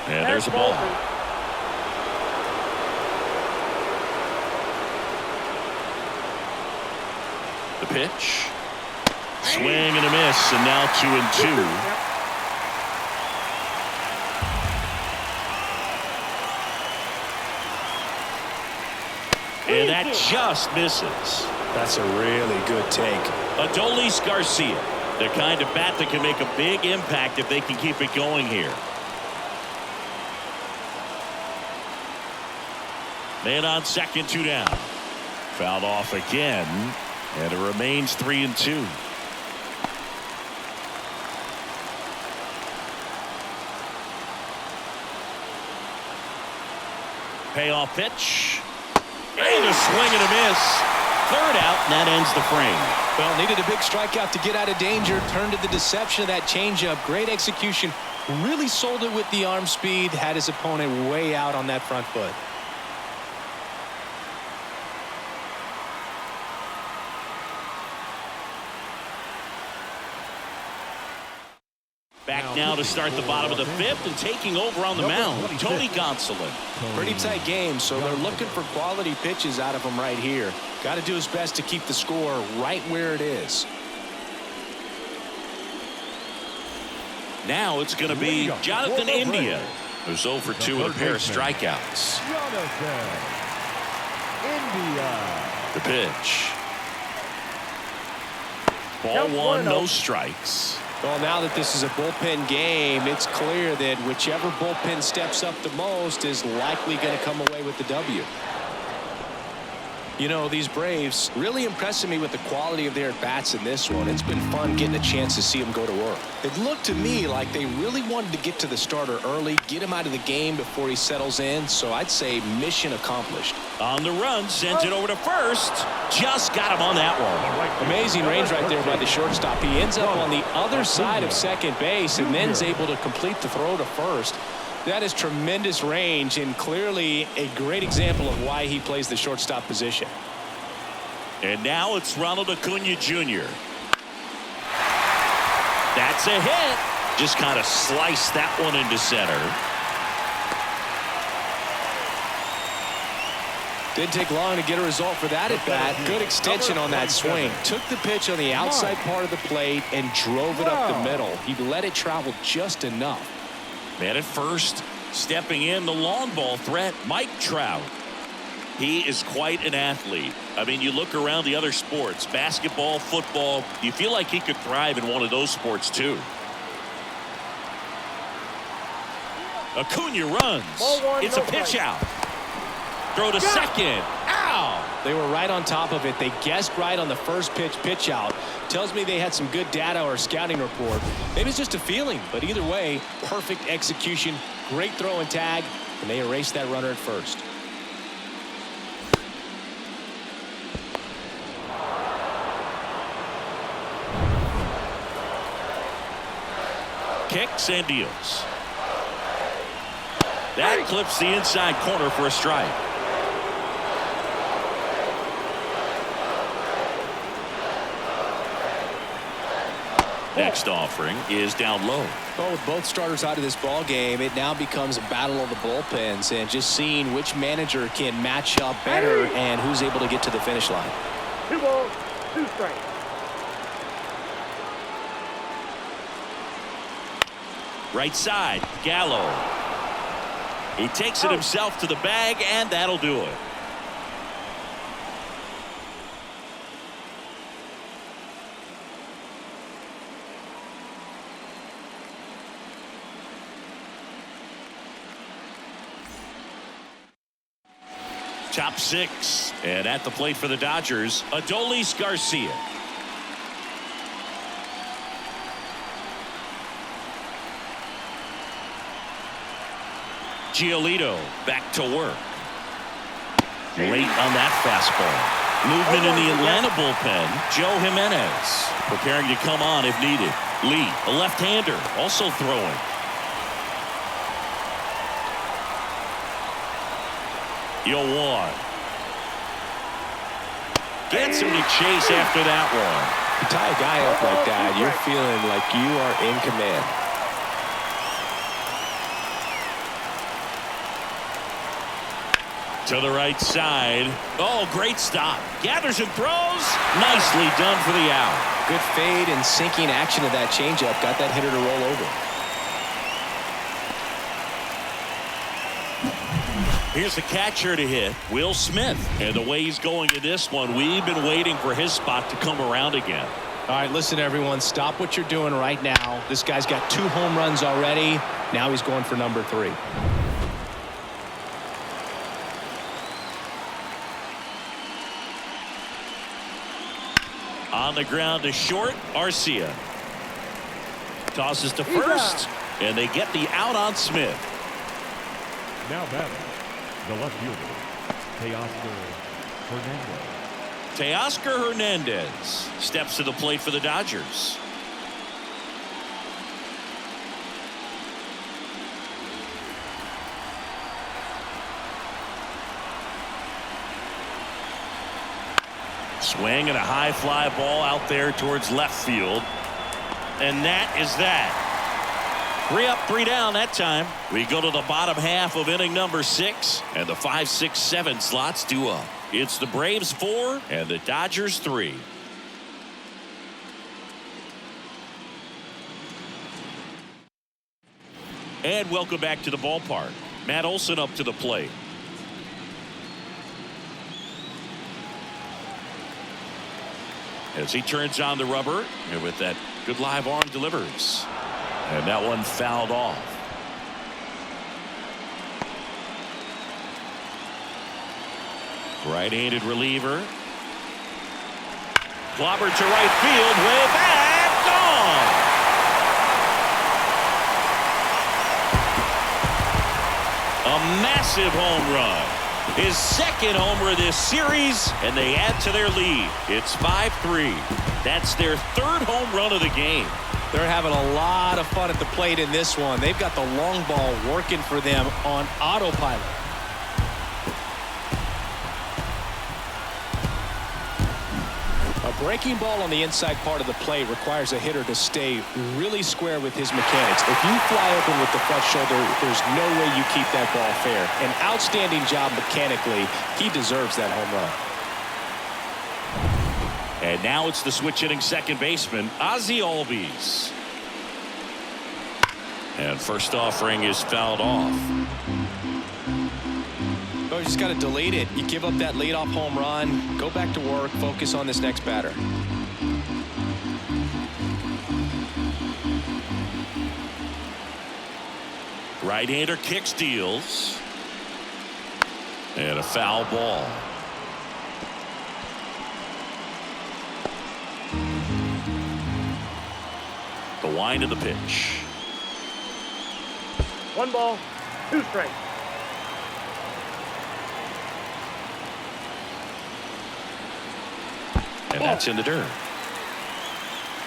And there's a ball. The pitch. Swing and a miss, and now 2-2. And that just misses.
That's a really good take.
Adolis Garcia, the kind of bat that can make a big impact if they can keep it going here. Man on second, 2 down. Fouled off again, and it remains 3-2. Payoff pitch. And a swing and a miss. 3rd out, and that ends the frame.
Well, needed a big strikeout to get out of danger. Turned to the deception of that changeup. Great execution. Really sold it with the arm speed. Had his opponent way out on that front foot.
Back now to start the bottom of the fifth, and taking over on the mound, Tony Gonsolin.
Pretty tight game, so they're looking for quality pitches out of him right here. Got to do his best to keep the score right where it is.
Now it's going to be Jonathan India, who's 0 for 2 with a pair of strikeouts.
Jonathan India.
The pitch. Ball one, no strikes.
Well, now that this is a bullpen game, it's clear that whichever bullpen steps up the most is likely going to come away with the W. You know, these Braves really impressing me with the quality of their at-bats in this one. It's been fun getting a chance to see them go to work. It looked to me like they really wanted to get to the starter early, get him out of the game before he settles in, so I'd say mission accomplished.
On the run, sends it over to first. Just got him on that one.
Amazing range right there by the shortstop. He ends up on the other side of second base and then is able to complete the throw to first. That is tremendous range and clearly a great example of why he plays the shortstop position.
And now it's Ronald Acuna Jr. That's a hit. Just kind of sliced that one into center.
Didn't take long to get a result for that at bat. Good extension on that swing. Took the pitch on the outside part of the plate and drove it up the middle. He let it travel just enough.
Man at first, stepping in the long ball threat, Mike Trout. He is quite an athlete. I mean, you look around the other sports, basketball, football, you feel like he could thrive in one of those sports too. Acuna runs. It's a pitch out. Throw to second. Ow!
They were right on top of it. They guessed right on the first pitch out. Tells me they had some good data or scouting report. Maybe it's just a feeling, but either way, perfect execution, great throw and tag, and they erased that runner at first.
Kicks and deals. That clips the inside corner for a strike. Next offering is down low.
Well, with both starters out of this ball game, it now becomes a battle of the bullpens and just seeing which manager can match up better and who's able to get to the finish line.
2 balls, 2 strikes.
Right side, Gallo. He takes it himself to the bag, and that'll do it. Top 6, and at the plate for the Dodgers, Adolis Garcia. Giolito back to work. Late on that fastball. Movement in the Atlanta bullpen. Joe Jimenez preparing to come on if needed. Lee, a left-hander, also throwing. Yoan gets him to chase after that one.
You tie a guy up like that, you're feeling like you are in command.
To the right side. Oh, great stop. Gathers and throws. Nicely done for the out.
Good fade and sinking action of that changeup. Got that hitter to roll over.
Here's the catcher to hit, Will Smith. And the way he's going in this one, we've been waiting for his spot to come around again.
All right, listen, everyone. Stop what you're doing right now. This guy's got 2 home runs already. Now he's going for number 3.
On the ground to short, Arcia. Tosses to first, and they get the out on Smith.
Now batting, the left fielder, Teoscar Hernandez.
Teoscar Hernandez steps to the plate for the Dodgers. Swing and a high fly ball out there towards left field. And that is that. 3 up, 3 down that time. We go to the bottom half of inning number 6, and the 5, 6, 7 slots due up. It's the Braves 4 and the Dodgers 3. And welcome back to the ballpark. Matt Olson up to the plate. As he turns on the rubber, and with that good live arm delivers. And that one fouled off. Right-handed reliever. Clobbered to right field, way back, gone. A massive home run. His second homer of this series, and they add to their lead. It's 5-3. That's their third home run of the game.
They're having a lot of fun at the plate in this one. They've got the long ball working for them on autopilot. A breaking ball on the inside part of the plate requires a hitter to stay really square with his mechanics. If you fly open with the front shoulder, there's no way you keep that ball fair. An outstanding job mechanically. He deserves that home run.
And now it's the switch hitting second baseman, Ozzie Albies. And first offering is fouled off.
Oh, you just got to delete it. You give up that leadoff home run, go back to work, focus on this next batter.
Right-hander kicks, deals. And a foul ball. The wind of the pitch.
1 ball, 2 strikes.
And that's in the dirt.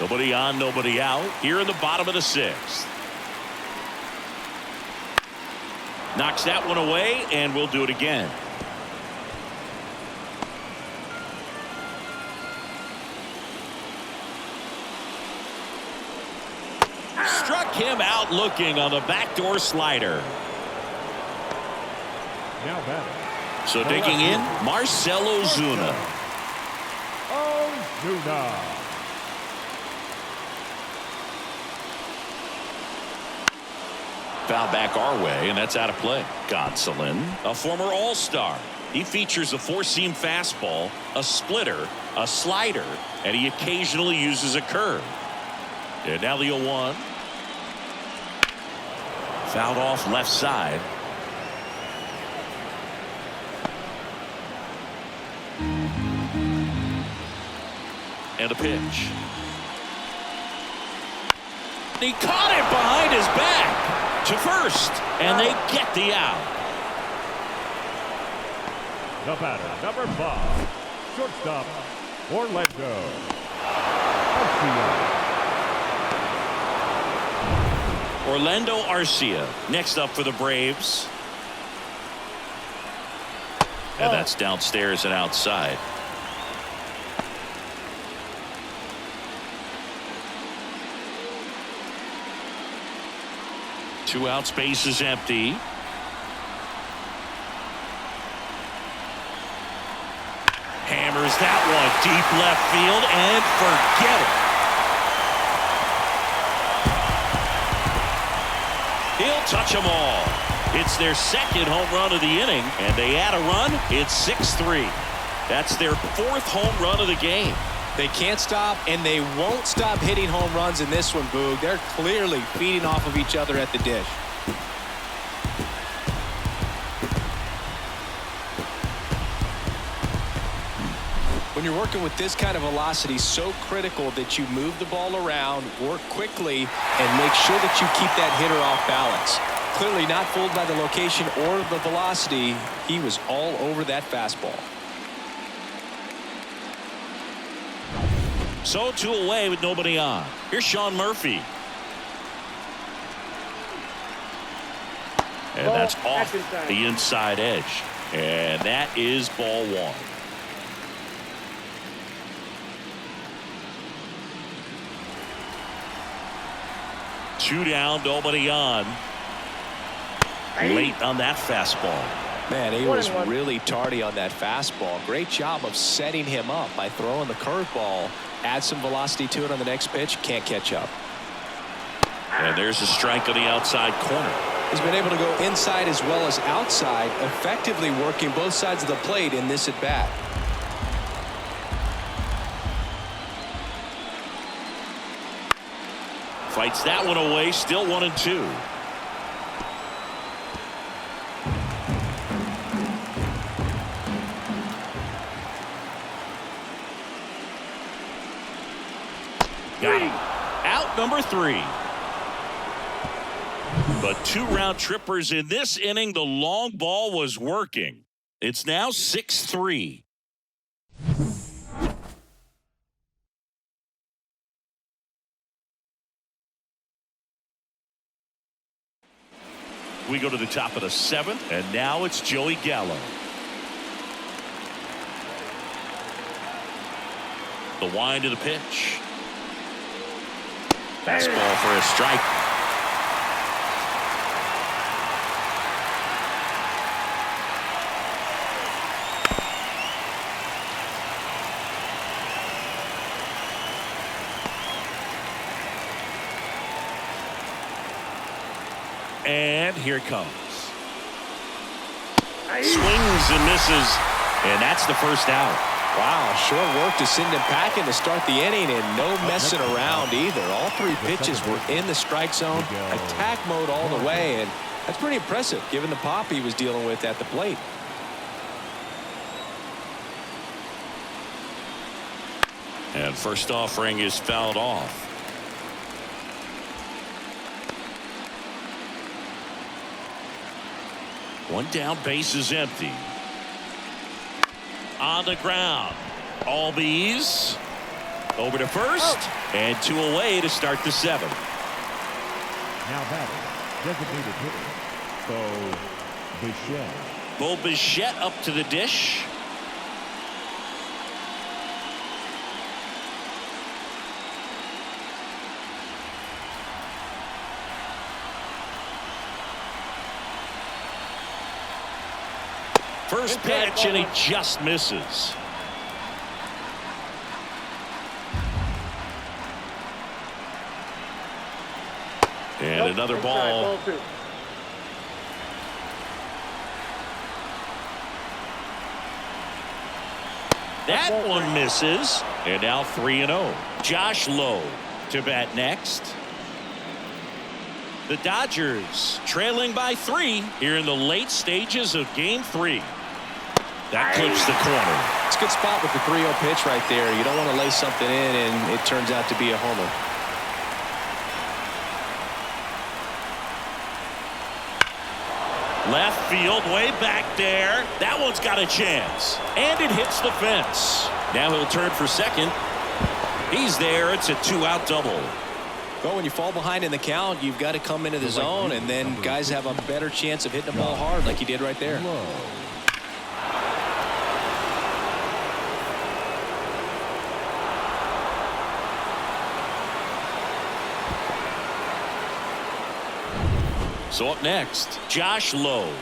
Nobody on, nobody out. Here in the bottom of the 6th. Knocks that one away, and we'll do it again. Struck him out looking on the backdoor slider.
Now batting.
So digging in, Marcell Ozuna.
Ozuna.
Foul back our way, and that's out of play. Gonsolin, a former All-Star. He features a 4-seam fastball, a splitter, a slider, and he occasionally uses a curve. And now the 0-1. Fouled off left side. And a pitch. He caught it behind his back to first, and they get the out.
The batter, number 5, shortstop, Orlando Arcia.
Orlando Arcia next up for the Braves. And that's downstairs and outside. Two outs, base is empty. Hammers that one deep left field and forget it. He'll touch them all. It's their second home run of the inning, and they add a run. It's 6-3. That's their 4th home run of the game.
They can't stop, and they won't stop hitting home runs in this one, Boog. They're clearly feeding off of each other at the dish. When you're working with this kind of velocity, so critical that you move the ball around, work quickly, and make sure that you keep that hitter off balance. Clearly not fooled by the location or the velocity. He was all over that fastball.
So 2 away with nobody on. Here's Sean Murphy. And that's off the inside edge. And that is ball 1. 2 down, nobody on. Late on that fastball.
Man, he was really tardy on that fastball. Great job of setting him up by throwing the curveball. Add some velocity to it on the next pitch. Can't catch up.
And there's a strike on the outside corner.
He's been able to go inside as well as outside, effectively working both sides of the plate in this at bat.
Fights that one away, still 1-2. Got him. Out number 3. But 2 round trippers in this inning. The long ball was working. It's now 6-3. We go to the top of the 7th, and now it's Joey Gallo. The wind of the pitch. Fastball for a strike. And here it comes. Swings and misses, and that's the first out.
Wow, short work to send him packing to start the inning, and no messing around either. All 3 pitches were in the strike zone, attack mode all the way, and that's pretty impressive given the pop he was dealing with at the plate.
And first offering is fouled off. One down, base is empty. On the ground. Albies over to first, and 2 away to start the 7th.
Now batting, designated hitter, Bo Bichette.
Bo Bichette up to the dish. First pitch, and he just misses. And another ball. That one misses, and now 3-0. Josh Lowe to bat next. The Dodgers trailing by 3 here in the late stages of Game 3. That clips the corner.
It's a good spot with the 3-0 pitch right there. You don't want to lay something in, and it turns out to be a homer.
Left field, way back there. That one's got a chance. And it hits the fence. Now he'll turn for second. He's there. It's a 2-out double.
Well, when you fall behind in the count, you've got to come into the zone, and then guys have a better chance of hitting the ball hard like you did right there.
So up next, Josh Lowe.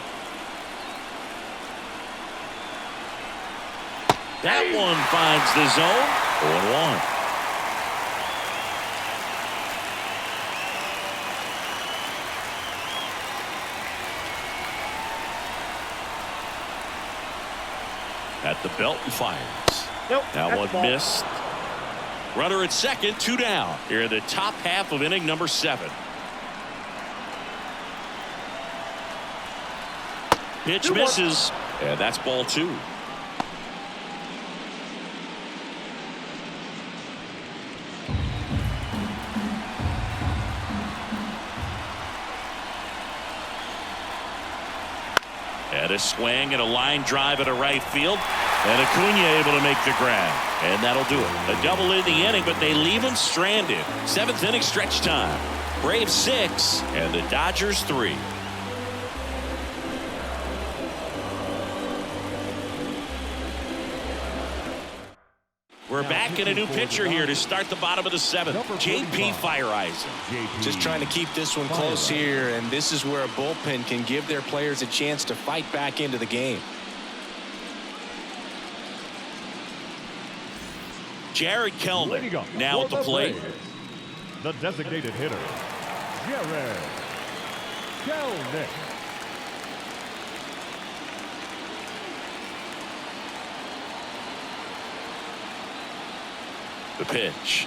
That one finds the zone. 0-1. At the belt and fires.
Nope,
that one
ball.
Missed. Runner at second, 2 down. Here in the top half of inning number 7. Pitch misses, and that's ball 2. And a swing and a line drive at a right field, and Acuna able to make the grab, and that'll do it. A double in the inning, but they leave him stranded. 7th inning stretch time. Braves 6 and the Dodgers 3. We're We're back in a new pitcher here to start the bottom of the 7th. J.P. Fireisen.
Just trying to keep this one close here, and this is where a bullpen can give their players a chance to fight back into the game.
Jared Kelman now at the plate.
The designated hitter, Jared Kelman.
The pitch.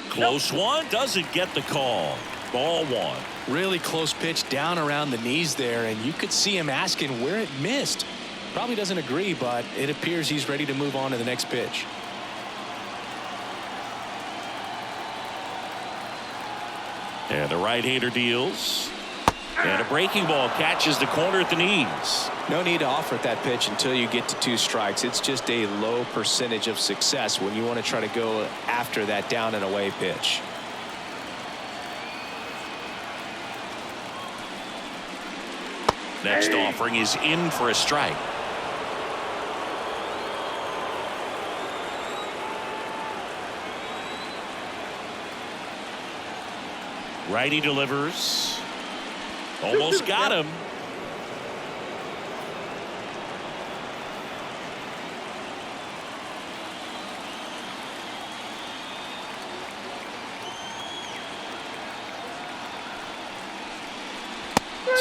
Close one. Doesn't get the call. Ball 1.
Really close pitch down around the knees there, and you could see him asking where it missed. Probably doesn't agree, but it appears he's ready to move on to the next pitch.
And the right-hander deals. And a breaking ball catches the corner at the knees.
No need to offer at that pitch until you get to 2 strikes. It's just a low percentage of success when you want to try to go after that down and away pitch.
Next offering is in for a strike. Righty delivers. Almost got him.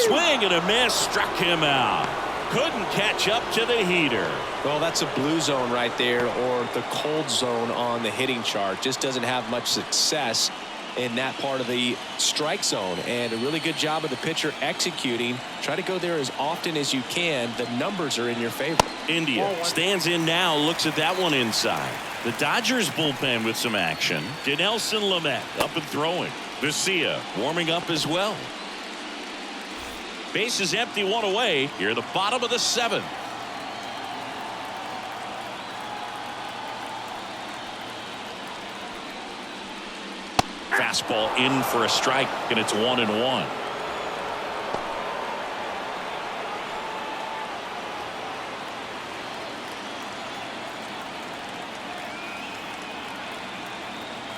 Swing and a miss. Struck him out. Couldn't catch up to the heater.
Well, that's a blue zone right there, or the cold zone on the hitting chart. Just doesn't have much success in that part of the strike zone, and a really good job of the pitcher executing. Try to go there as often as you can. The numbers are in your favor.
India stands in now, looks at that one inside. The Dodgers bullpen with some action. Dinelson Lamet up and throwing. Vesia warming up as well. Base is empty, 1 away. Here at the bottom of the 7th. Fastball in for a strike, and it's 1-1.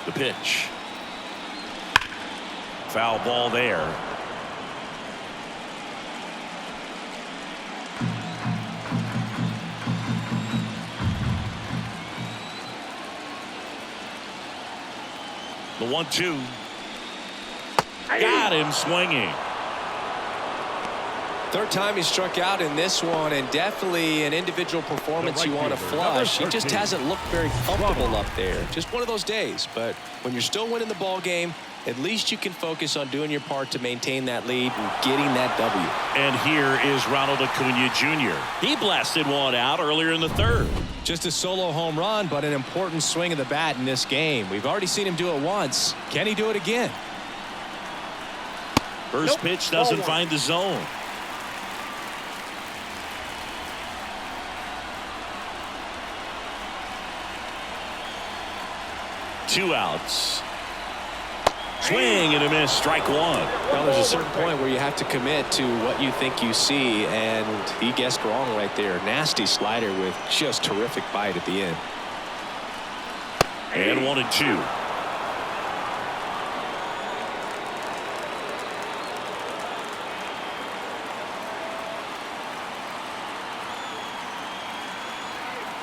The pitch. Foul ball there. The 1-2. Got him swinging.
Third time he struck out in this one, and definitely an individual performance you want to flush. He just hasn't looked very comfortable up there. Just one of those days. But when you're still winning the ball game, at least you can focus on doing your part to maintain that lead and getting that W.
And here is Ronald Acuna Jr. He blasted one out earlier in the 3rd.
Just a solo home run, but an important swing of the bat in this game. We've already seen him do it once. Can he do it again?
First pitch doesn't find the zone. Two outs. Swing and a miss. Strike 1.
Well, there's a certain point where you have to commit to what you think you see, and he guessed wrong right there. Nasty slider with just terrific bite at the end.
And 1-2.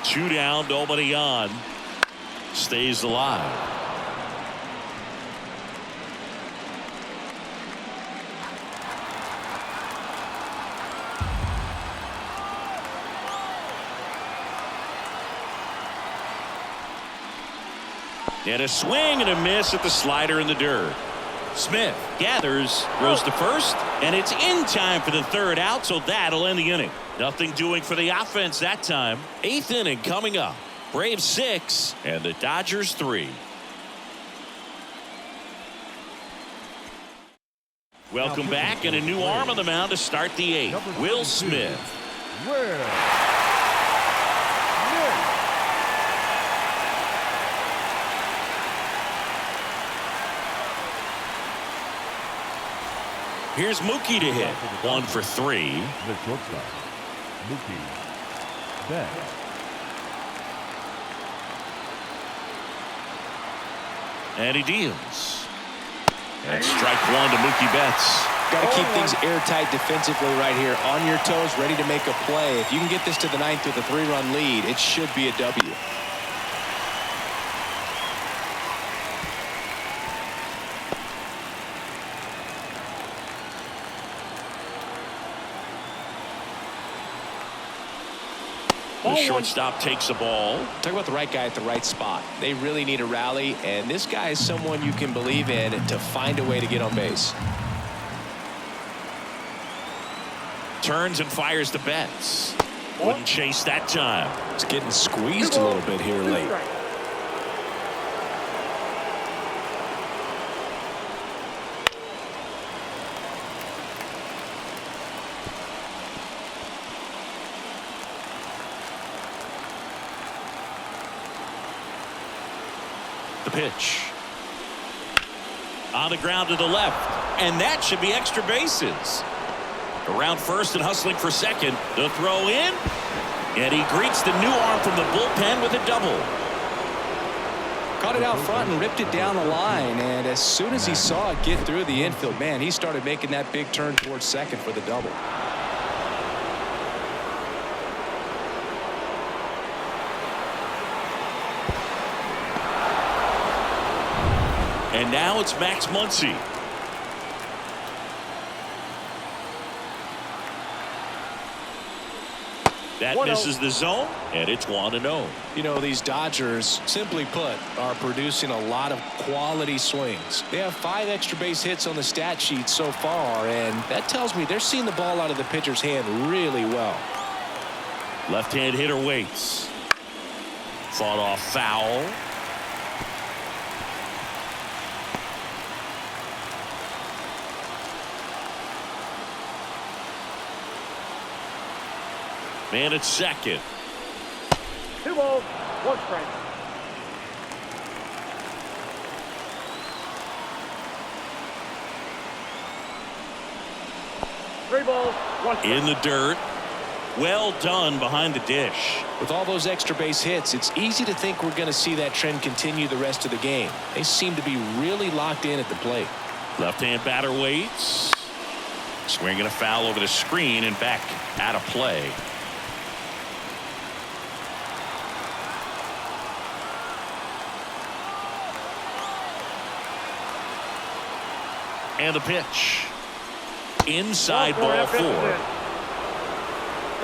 Two down, nobody on. Stays alive. And a swing and a miss at the slider in the dirt. Smith gathers, throws to first, and it's in time for the 3rd out, so that'll end the inning. Nothing doing for the offense that time. 8th inning coming up. Braves 6 and the Dodgers 3. Welcome back, and a new arm on the mound to start the 8th. Will Smith. Here's Mookie to hit. 1 for 3.
The shortstop, Mookie Betts.
And he deals. And strike one to Mookie Betts.
Got to keep things airtight defensively right here. On your toes, ready to make a play. If you can get this to the ninth with a 3-run lead, it should be a W.
The shortstop takes the ball.
Talk about the right guy at the right spot. They really need a rally, and this guy is someone you can believe in to find a way to get on base.
Turns and fires to Betts. Wouldn't chase that time.
It's getting squeezed a little bit here late.
The pitch. On the ground to the left. And that should be extra bases. Around first and hustling for second. The throw in. And he greets the new arm from the bullpen with a double.
Caught it out front and ripped it down the line. And as soon as he saw it get through the infield, man, he started making that big turn towards second for the double.
And now it's Max Muncy. That misses the zone, and it's 1-0.
You know, these Dodgers, simply put, are producing a lot of quality swings. They have 5 extra base hits on the stat sheet so far, and that tells me they're seeing the ball out of the pitcher's hand really well.
Left-hand hitter waits. Fought off foul. Man at second.
2 balls, 1 strike. Three balls, 1 strike.
In the dirt. Well done behind the dish.
With all those extra base hits, it's easy to think we're going to see that trend continue the rest of the game. They seem to be really locked in at the plate.
Left-hand batter waits. Swinging a foul over the screen and back out of play. And the pitch. Inside ball 4.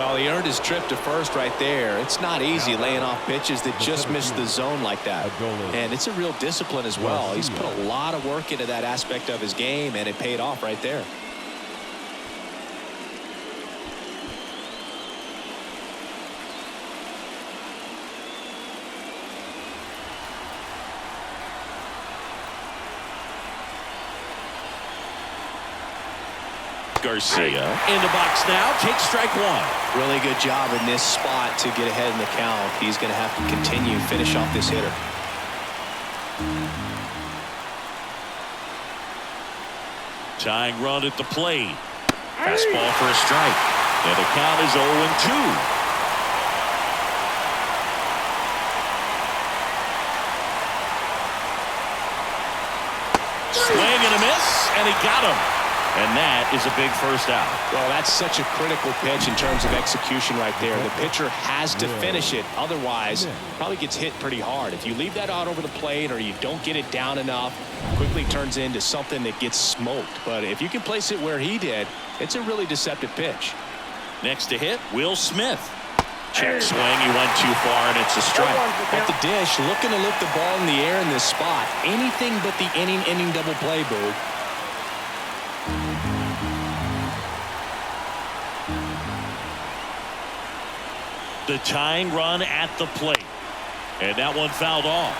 Oh, he earned his trip to first right there. It's not easy laying off pitches that just miss the zone like that. And it's a real discipline as well. He's put a lot of work into that aspect of his game, and it paid off right there.
Garcia in the box now, takes strike 1.
Really good job in this spot to get ahead in the count. He's going to have to continue to finish off this hitter.
Tying run at the plate. Fastball for a strike. And the count is 0-2. Swing and a miss, and he got him. And that is a big first out.
Well, that's such a critical pitch in terms of execution right there. The pitcher has to finish it. Otherwise, probably gets hit pretty hard. If you leave that out over the plate or you don't get it down enough, quickly turns into something that gets smoked. But if you can place it where he did, it's a really deceptive pitch.
Next to hit, Will Smith. Check swing. He went too far, and it's a strike.
At the dish, looking to lift the ball in the air in this spot. Anything but the inning double play, Boog.
The tying run at the plate. And that one fouled off.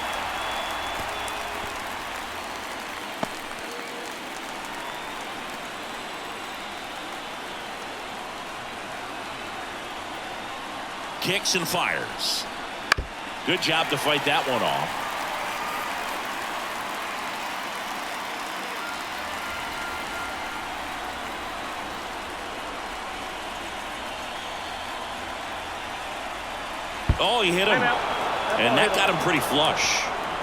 Kicks and fires. Good job to fight that one off. Oh, he hit him. And that got him pretty flush.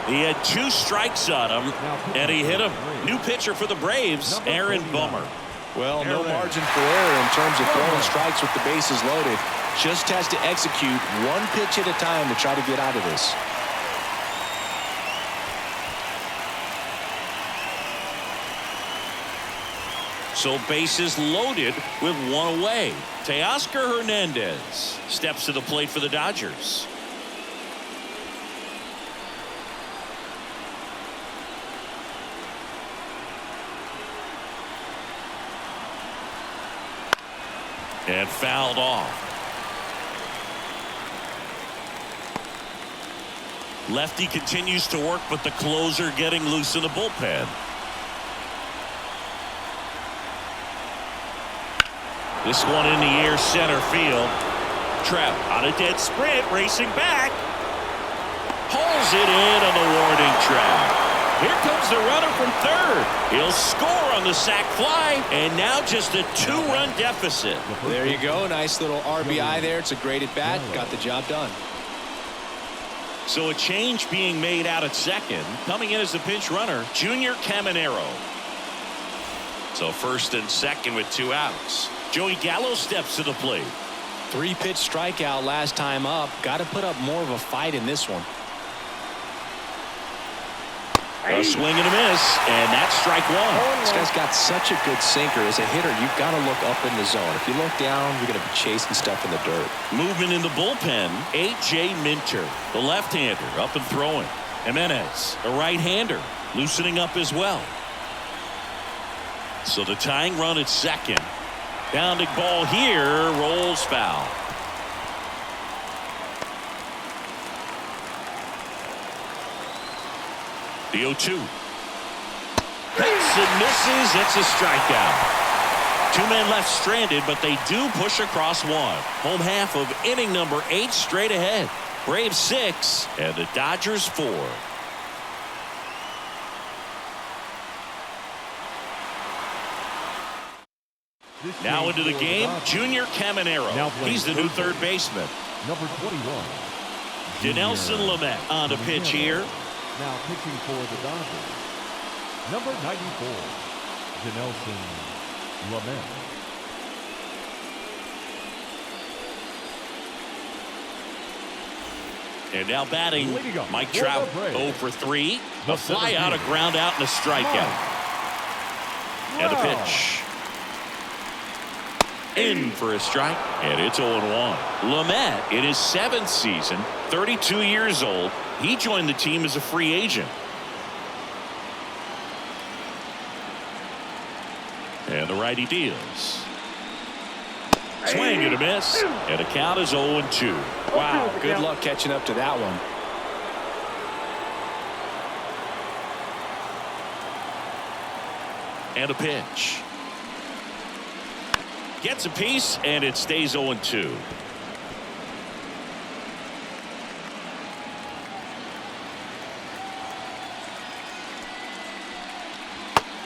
He had 2 strikes on him, and he hit him. New pitcher for the Braves, Aaron Bummer.
Well, no margin for error in terms of throwing strikes with the bases loaded. Just has to execute one pitch at a time to try to get out of this.
So bases loaded with 1 away. Teoscar Hernandez steps to the plate for the Dodgers. And fouled off. Lefty continues to work, but the closer getting loose in the bullpen. This one in the air, center field. Trout on a dead sprint, racing back. Pulls it in on the warning track. Here comes the runner from third. He'll score on the sac fly, and now just a 2-run deficit.
There you go. Nice little RBI there. It's a great at bat. Got the job done.
So a change being made out at second. Coming in as the pinch runner, Junior Caminero. So first and second with 2 outs. Joey Gallo steps to the plate.
3-pitch strikeout last time up. Got to put up more of a fight in this one.
A swing and a miss, and that's strike 1.
This guy's got such a good sinker. As a hitter, you've got to look up in the zone. If you look down, you're going to be chasing stuff in the dirt.
Movement in the bullpen, A.J. Minter, the left-hander, up and throwing. Jimenez, a right-hander, loosening up as well. So the tying run at second. Bounding ball here, rolls foul. The 0-2. Hits and misses. It's a strikeout. 2 men left stranded, but they do push across 1. Home half of inning number 8 straight ahead. Braves 6 and the Dodgers 4. Now into the game, Junior Caminero. He's the new third baseman.
Number 21.
Dinelson Lamet on the pitch here.
Now pitching for the Dodgers, number 94, Dinelson Lamet.
And now batting, Mike Trout, 0 for 3. A fly out, a ground out, and a strikeout. And the pitch. In for a strike, and it's 0-1. Lamet, in his 7th season, 32 years old, he joined the team as a free agent. And the righty deals. Swing and a miss, and the count is 0-2.
Wow, good luck catching up to that one.
And a pitch. Gets a piece, and it stays 0-2.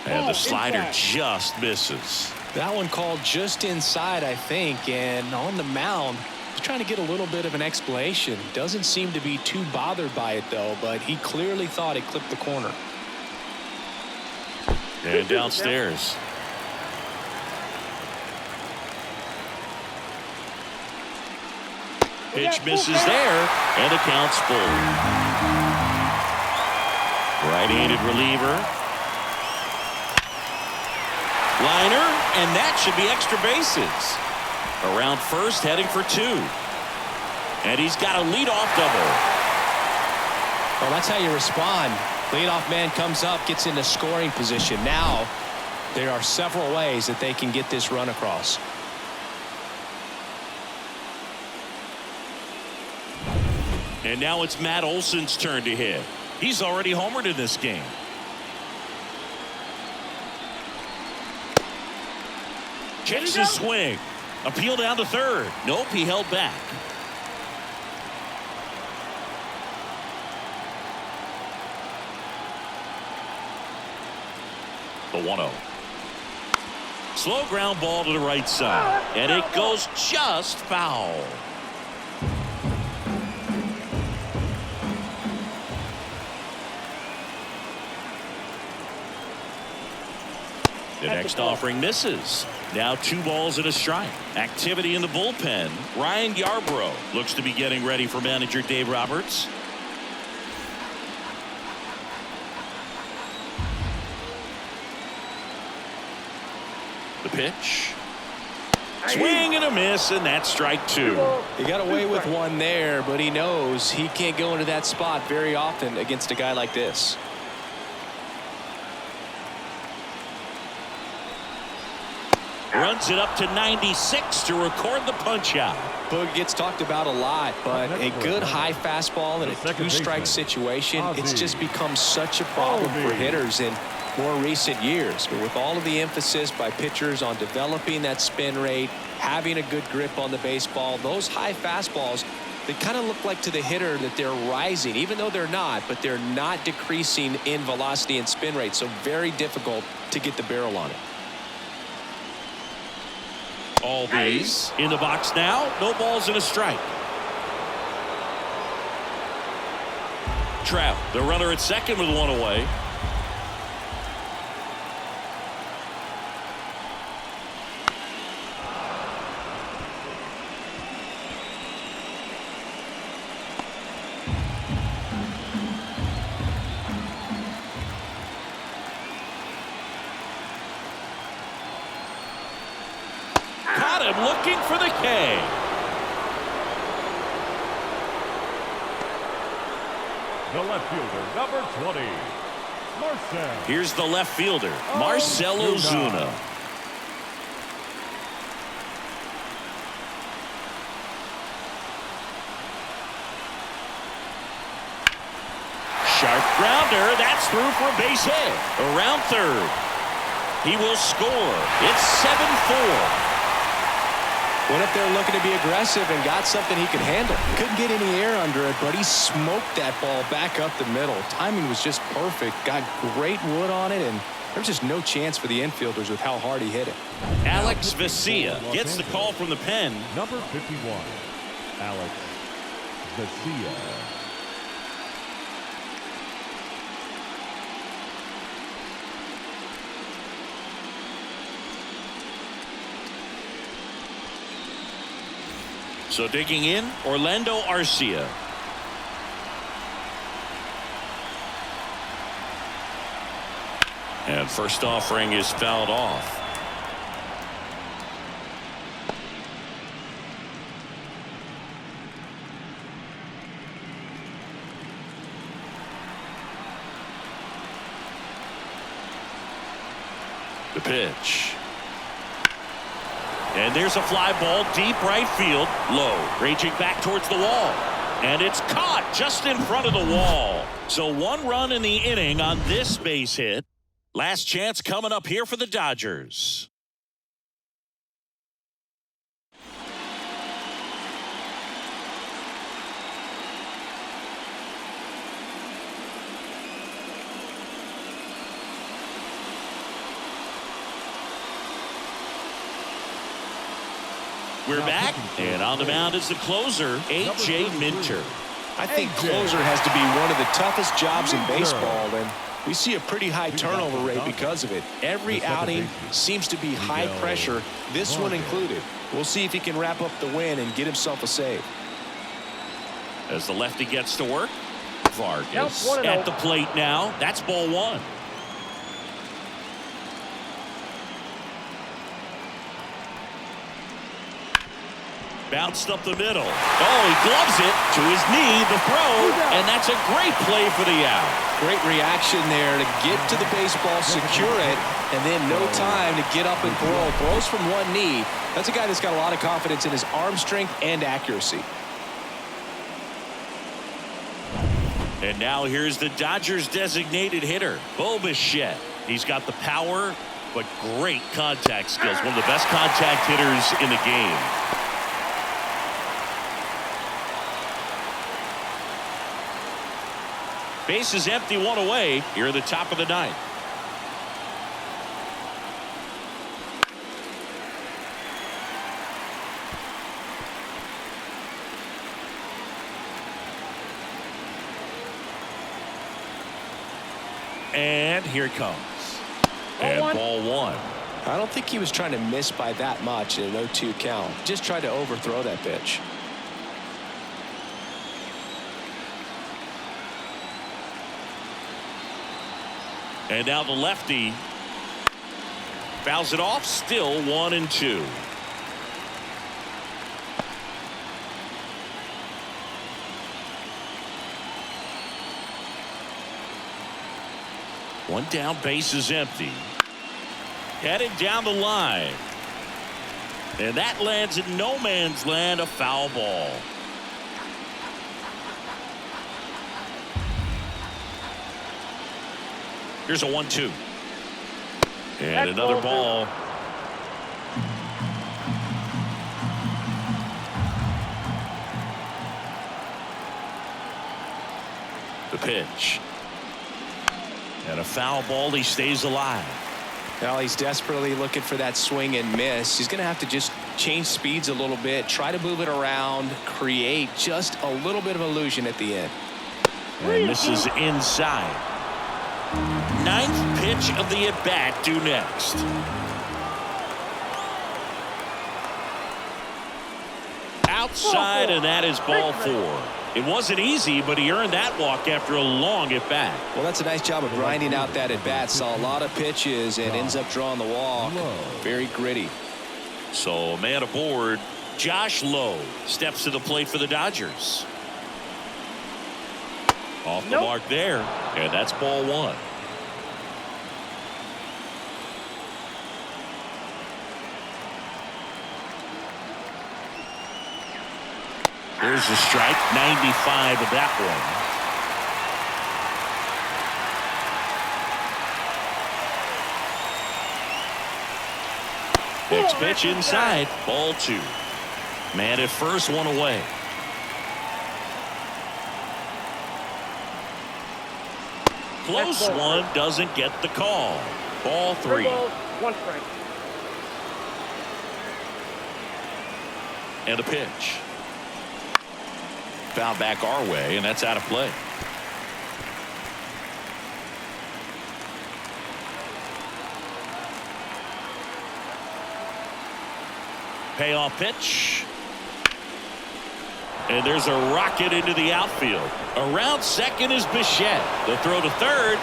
And the slider just misses.
That one called just inside, I think, and on the mound, he's trying to get a little bit of an explanation. Doesn't seem to be too bothered by it, though, but he clearly thought it clipped the corner.
And downstairs. Pitch misses there, and the count's full. Right-handed reliever. Liner, and that should be extra bases. Around first, heading for 2. And he's got a leadoff double.
Well, that's how you respond. Leadoff man comes up, gets into scoring position. Now, there are several ways that they can get this run across.
And now it's Matt Olson's turn to hit. He's already homered in this game. Checks his swing. Appeal down to third. Nope, he held back. The 1-0. Slow ground ball to the right side. And it goes just foul. The next offering misses. Now 2 balls and a strike. Activity in the bullpen. Ryan Yarbrough looks to be getting ready for manager Dave Roberts. The pitch. Swing and a miss, and that's strike 2.
He got away with one there, but he knows he can't go into that spot very often against a guy like this.
Runs it up to 96 to record the punch out.
Boog gets talked about a lot, but a good high fastball in a 2-strike situation, it's just become such a problem for hitters in more recent years. But with all of the emphasis by pitchers on developing that spin rate, having a good grip on the baseball, those high fastballs, they kind of look like to the hitter that they're rising, even though they're not, but they're not decreasing in velocity and spin rate. So very difficult to get the barrel on it.
All B's in the box now. No balls and a strike. Trout, the runner at second with 1 away. Caught him looking for the K.
The left fielder, number 20, Marcell.
Here's the left fielder, Marcell Ozuna. Sharp grounder. That's through for a base hit. Around third. He will score. It's 7-4.
Went up there looking to be aggressive and got something he could handle. Couldn't get any air under it, but he smoked that ball back up the middle. Timing was just perfect. Got great wood on it, and there's just no chance for the infielders with how hard he hit it.
Alex Vesia gets the call from the pen.
Number 51, Alex Vesia.
So digging in, Orlando Arcia. And first offering is fouled off. The pitch. And there's a fly ball deep right field. Low. Raging back towards the wall. And it's caught just in front of the wall. So 1 run in the inning on this base hit. Last chance coming up here for the Dodgers. We're back, and on the mound is the closer, A.J. Minter.
I think closer has to be one of the toughest jobs in baseball, and we see a pretty high turnover rate because of it. Every outing seems to be high pressure, this one included. We'll see if he can wrap up the win and get himself a save.
As the lefty gets to work, Vargas at the plate now. That's ball 1. Bounced up the middle. Oh, he gloves it to his knee, the throw, and that's a great play for the out.
Great reaction there to get to the baseball, secure it, and then no time to get up and throw. Throws from one knee. That's a guy that's got a lot of confidence in his arm strength and accuracy.
And now here's the Dodgers designated hitter, Bo Bichette. He's got the power, but great contact skills. One of the best contact hitters in the game. Base is empty, 1 away here at the top of the 9th. And here it comes. And
one.
ball one.
I don't think he was trying to miss by that much in an 0-2 count. Just tried to overthrow that pitch.
And now the lefty fouls it off. Still 1-2. One down, base is empty. Headed down the line. And that lands in no man's land, a foul ball. Here's a 1-2. And
That's
another
ball
ball. The pitch. And a foul ball. He stays alive.
Now he's desperately looking for that swing and miss. He's going to have to just change speeds a little bit, try to move it around, create just a little bit of illusion at the end.
And this is inside. Ninth pitch of the at-bat due next. Outside, and that is ball four. It wasn't easy, but he earned that walk after a long at-bat.
Well, that's a nice job of grinding out that at-bat. Saw a lot of pitches and ends up drawing the walk. Very gritty.
So a man aboard. Josh Lowe steps to the plate for the Dodgers. Off the mark there, and that's ball one. Here's the strike, 95 of that one. Next pitch inside, ball two. Man at first, one away. Close one, doesn't get the call. Ball three.
3 balls, 1 strike.
And a pitch. Found back our way, and that's out of play. Payoff pitch. And there's a rocket into the outfield. Around second is Bichette. The throw to third.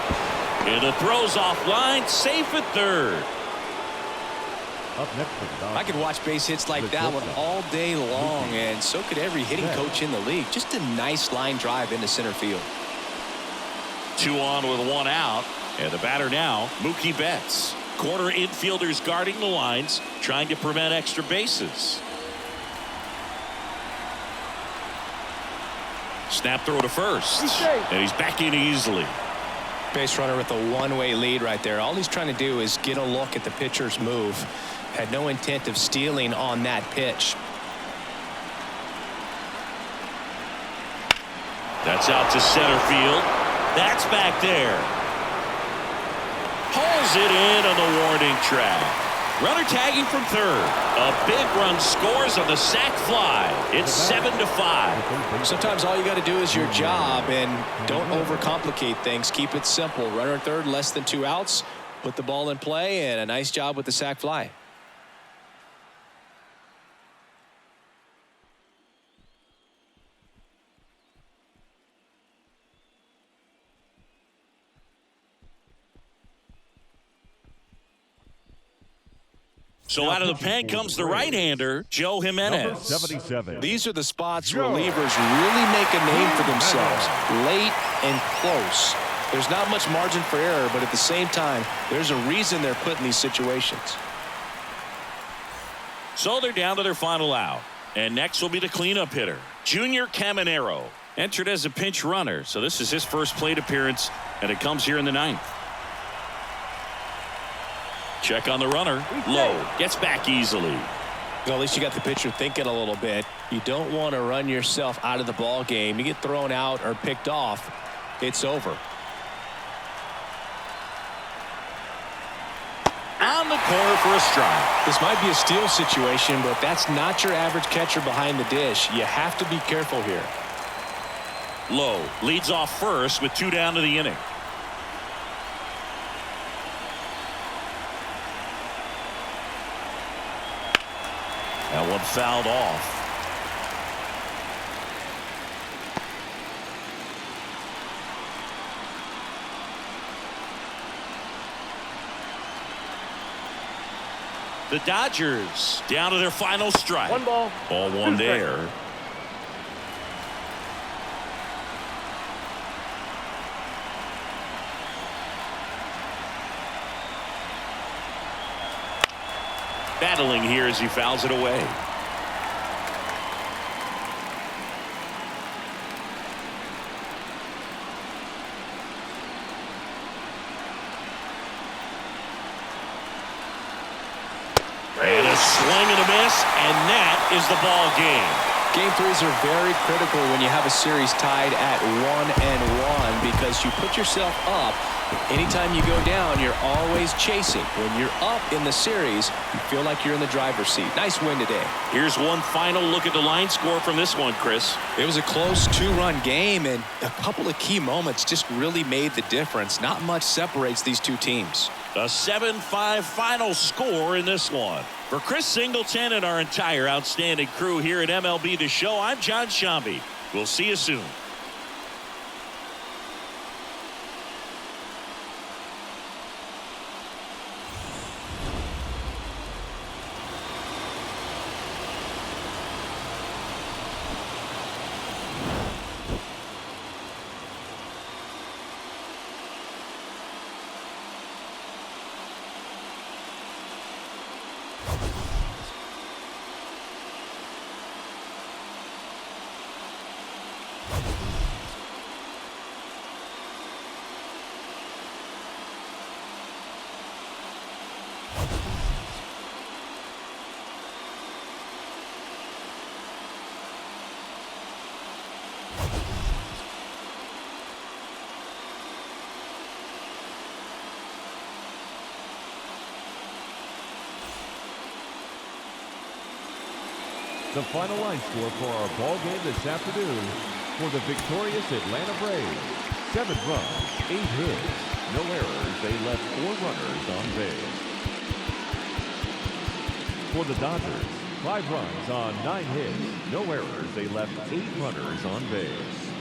And the throw's offline. Safe at third.
Up next for the Dodgers.
I could watch base hits like that one all day long, and so could every hitting coach in the league. Just a nice line drive into center field.
2 on with 1 out. And the batter now, Mookie Betts. Corner infielders guarding the lines, trying to prevent extra bases. Snap throw to first. And he's back in easily.
Base runner with a one-way lead right there. All he's trying to do is get a look at the pitcher's move. Had no intent of stealing on that pitch.
That's out to center field. That's back there. Pulls it in on the warning track. Runner tagging from third. A big run scores on the sac fly. It's 7-5.
Sometimes all you got to do is your job, and don't overcomplicate things. Keep it simple. Runner at third, less than 2 outs. Put the ball in play, and a nice job with the sac fly.
So out of the pen comes the right-hander, Joe
Number
Jimenez.
77.
These are the spots where relievers really make a name for themselves. Late and close. There's not much margin for error, but at the same time, there's a reason they're put in these situations.
So they're down to their final out. And next will be the cleanup hitter, Junior Caminero. Entered as a pinch runner, so this is his first plate appearance, and it comes here in the 9th. Check on the runner. Low. Gets back easily.
Well, at least you got the pitcher thinking a little bit. You don't want to run yourself out of the ball game. You get thrown out or picked off, it's over.
On the corner for a strike.
This might be a steal situation, but that's not your average catcher behind the dish. You have to be careful here.
Low leads off first with 2 down to the inning. That one fouled off. The Dodgers down to their final strike.
One ball.
Ball one
Two
there.
strikes.
Battling here as he fouls it away. And a swing and a miss, and that is the ball game.
Game threes are very critical when you have a series tied at 1-1 because you put yourself up. Anytime you go down, you're always chasing. When you're up in the series, you feel like you're in the driver's seat. Nice win today.
Here's one final look at the line score from this one, Chris.
It was a close two-run game, and a couple of key moments just really made the difference. Not much separates these two teams.
A 7-5 final score in this one. For Chris Singleton and our entire outstanding crew here at MLB The Show, I'm John Shambi. We'll see you soon.
The final line score for our ball game this afternoon for the victorious Atlanta Braves. 7 runs, 8 hits, no errors. They left 4 runners on base. For the Dodgers, 5 runs on 9 hits, no errors. They left 8 runners on base.